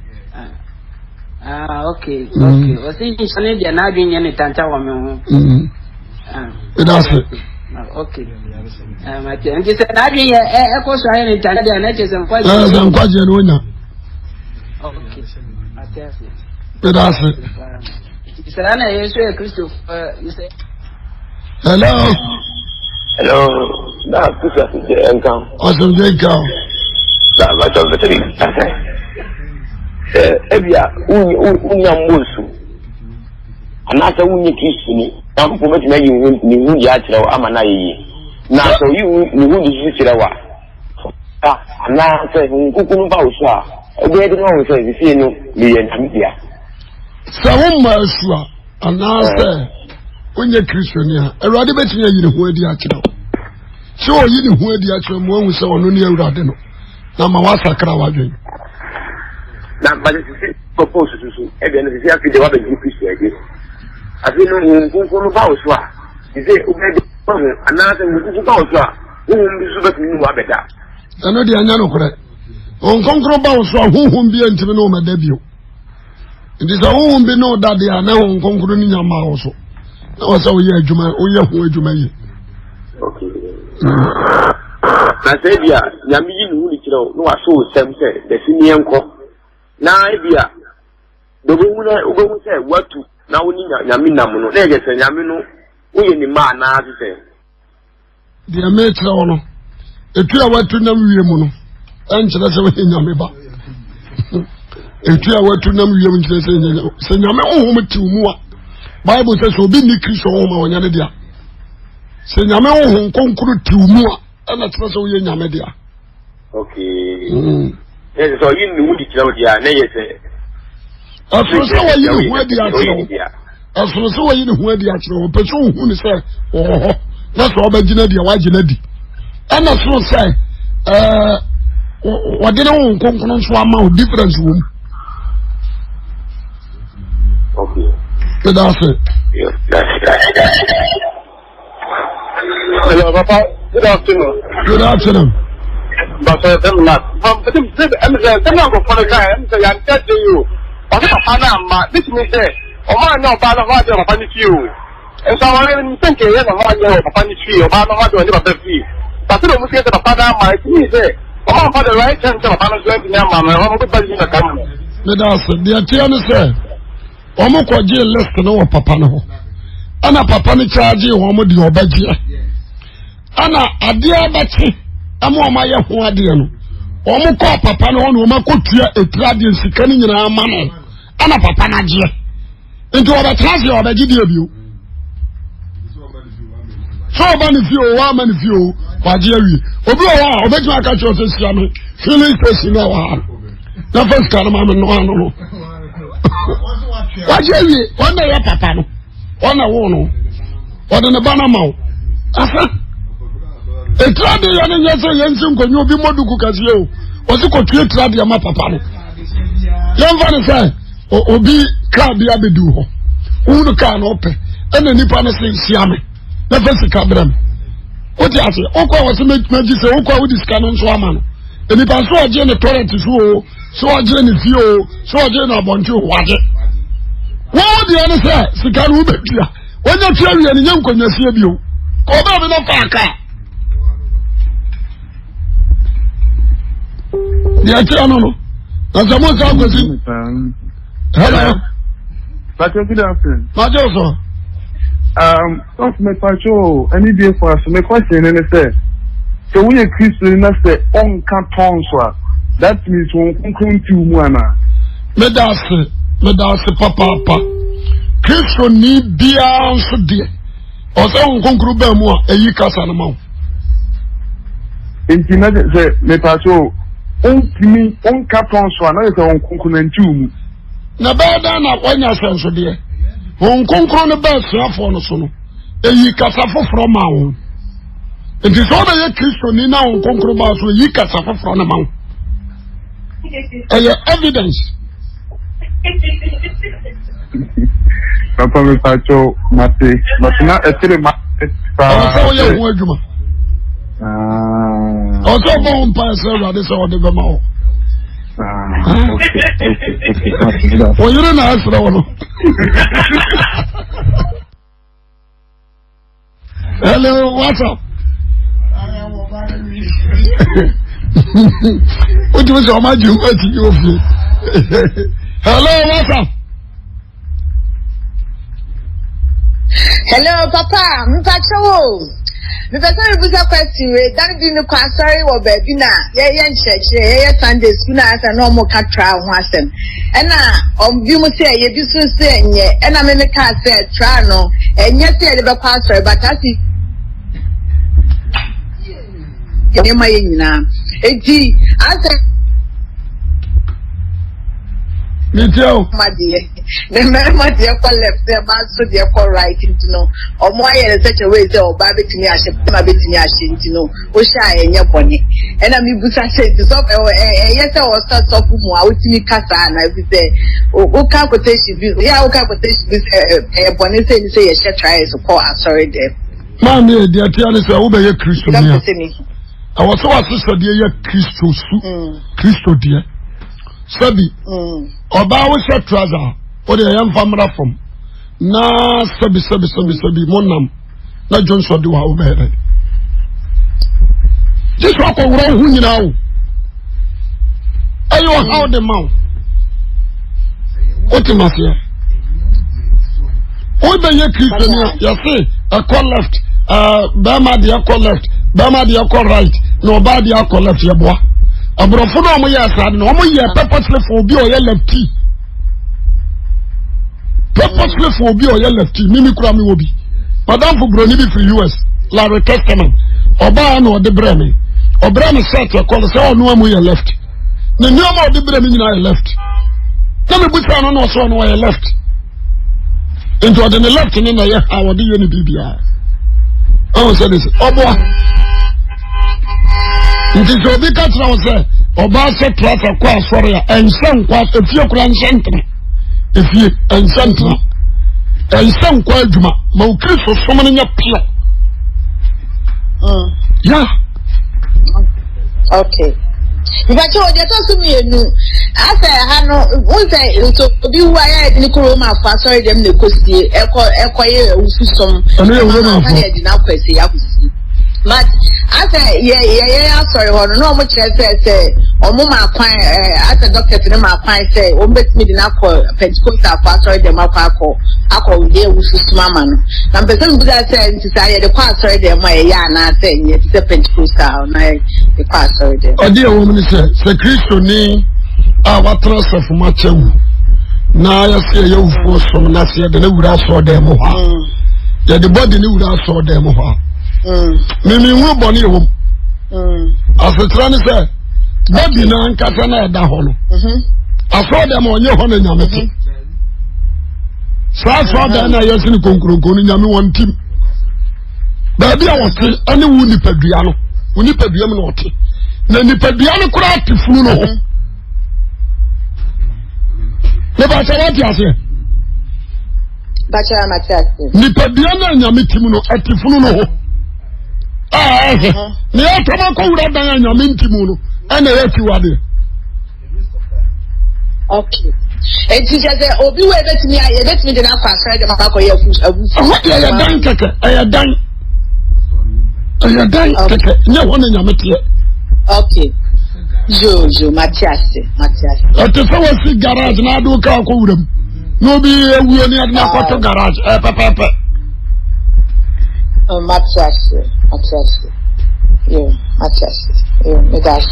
okay o say nsane de na adwene nyane tanta wa me ho that's it. Okay. And you said, I didn't echo so I didn't tell you and I just am quite. I'm quite genuine. Okay. That's it. You said, I know Christopher. You say, hello. Hello. That's Christopher. Awesome, Jacob. That's much of the thing. Ebia, Unyamosu. And after Unya Kissini, now for what made you Yatra Amanayi. Now, so you would use it. And now I said, Kukunbausa, where the one says, you see, no, Media. Sawumashwa anase onye Christiania Awurade betia yini ho adi akira so yini ho adi akira mo hu se ono ne Awurade no na ma wasakra wadwen na ba se propose susu e be no se akide wa be Christian age afi no nkunku ba oso a se obedi anase nkunku ba oso a wo mbi so be ni wa beda eno de anya no kore nkunku ba oso a huhum bi antime no ma da bio. It is a home be no that they are now on concluding your mouth. Also, we are Juma, we are who Juma. Okay. I said, yeah, Yami, no, I saw some say, the senior uncle. Now, Ibia, the woman who said, what to now, Yamina, no, Negus and Yamino, we in the man, as you say. The American, if you are what to know, you answer us in Yamiba. If you are what to know, you will say, Bible says, will be Nikris or Yanadia. Say, Yamel, conclude to more, and that's also in Yamadia. Okay. Yes, so you knew the Claudia, nay, as for so you where the actual. As for so you know where the actual person who said, oh, that's Robert Genedia, why Genedi. And as for say, what did I want to difference room? Okay. Good afternoon. Hello, Papa. Good afternoon. Good afternoon. But I'm not. I'm not for the guy. I'm telling you. This means that, oh, my, no, but I'm not going to you. And so I'm thinking, I'm not going to punish you, or I'm not going to live a fee. But I don't get the father, my team say, oh, for the right chance of a punishment, I'm going to put in the camera. Good afternoon. Dear Omo kwa je list no wa papa no ho ana papa ni charge omo di obagie ana ade abati ama omo ye ho ade no omo kwa papa no no omo kotua etrade sika ni nyina ama no ana papa na je nti oba transi obagie di ebio so oba ni fi o wa ma ni fi o wa je wi obi o wa obeju aka cho se sia me filling station na wa na first car ma me no ano Wajewi, wana ya papa no. Wana wono. Wana ne bana mawo. Asa. Etrade ya ne nyese yensi nkonyo obi moduku kasie o. Osi ko tue etrade ya ma papa no. Yemfa ne sai obi ka bia bedu ho. Unu ka na ope. Ena nipa ne se siame. Na fesi ka bram. Oti ase, okwa wose meji se okwa wo diska no nso ama no. Enipa so oje ne torrent so so oje ne fio, so oje na abonti ho waje. What the other say? Sikaru Betia. When you tell me any young con you see you, go back with a faka. The no. That's the most I was. Hello. But good afternoon. Majoso. Don't make patrol any day for us. My question and say, so we are Christian, that's the on canton. That means one come to Muana. Medase papa Kristo ni bia nso de o se nkonkuru ba mu a eyi kasa na ma enti na se me paso ontimi on kapon so na se nkonkuru ntu mu na ba da na kwanya senso de nkonkuru ne ba suafo no so no eyi kasa foforo ma wo enti so ba ye Kristo ni na nkonkuru ba so eyi kasa foforo na ma wo evidence. Papa me pacho mate na etire ma pa o ye ho adwuma o so bon pa se ra de so de be ma o okay o yire na asra wono hello what's up o ti so ma ju o ti yo fi hello what's up. Hello, Papa. Mpacho. Because I was a question, that being the sorry or baby now, Sunday school as a normal cat trial was them. And now, you must say, you do so saying, and I'm in the car said, trial, and yes, the pastor, but I see. I said, me too. My dear, the man, my dear, left their man, so dear, right into know, or more in such a way, so Baby to me, I should my bit in your shin to know, or shy in your bonnet. And I mean, Busa said, yes, I was start off with more, I would see Casa, and I would say, what quotation, yeah, what quotation is a bonnet saying, say, a share try to call, I'm sorry, dear. Mammy, dear, tell us, I will be a Christian. I was so assisted, dear Christo, dear. Sabi, Oba was a trouser, or the young family from. Na sabi, monam. Na Johnson do how better. Just walk around who you know. Are you how the mouth? What you must hear? What the Christian, you see, a call left, Bama the call left, Bama the call right, nobody call left your boy. Abrofono mo ya sad no mo ye purposely for obi o ye lefty. Purposely for obi o ye lefty. Mimi kura mi obi. Madam for broni bi free US. La Testament. Oba na ode breme. Obra me set your call say onu amu ye left. Na ni ama ode breme ni na ye left. Na me busa no so no ye left. Into the left ni na ye ha ode ye ni bibia. Oh say this. Obo it is a big catch now, sir. Obasa Trata Qua Soria and some quas if you can send if you and Santa and some quadma, Mokris for summoning a pill. Yeah. Okay. If I told you to me, I say, I know, one day to be why I didn't call my father, them the costi, acquire some, and I did not question. But I say, yeah, sorry, no much I say, or Mama Quine, as a doctor to them, I find say, bet me the Nako, Pentecostal pastor, the Mapako, I call dear with his mamma. And the same that said, the pastor, the my yana saying, it's a Pentecostal, the pastor. Oh, dear woman, sir, Christo ni, our transfer from my chum. Now I see you force from last year, the new saw them. The body knew that saw them. Mimi wo boni hom asetrani se body na nkasa na eda ho no aso dem onye ho na nyamete so da na yesini konkuronko no nyame won tim ba bia wote ani wu nipadua no wu nipadua mu no wote na nipadua no kura atifunu no ho ne ba sa wati ase bacha matiase nipadua na nyame tim no atifunu no ho ni o to ma ko wura dan anyame ntimu no ana yati wade okay enti je obi we betimi aye betimi de na kwasra de maka ko ye abu ya dan keke ya dan keke nya wona nyame tie okay jo Matias o so wasi garage na do ka ko wuram no bi ewuo ni adna ko to garage pepe Matias. Yeah, me that's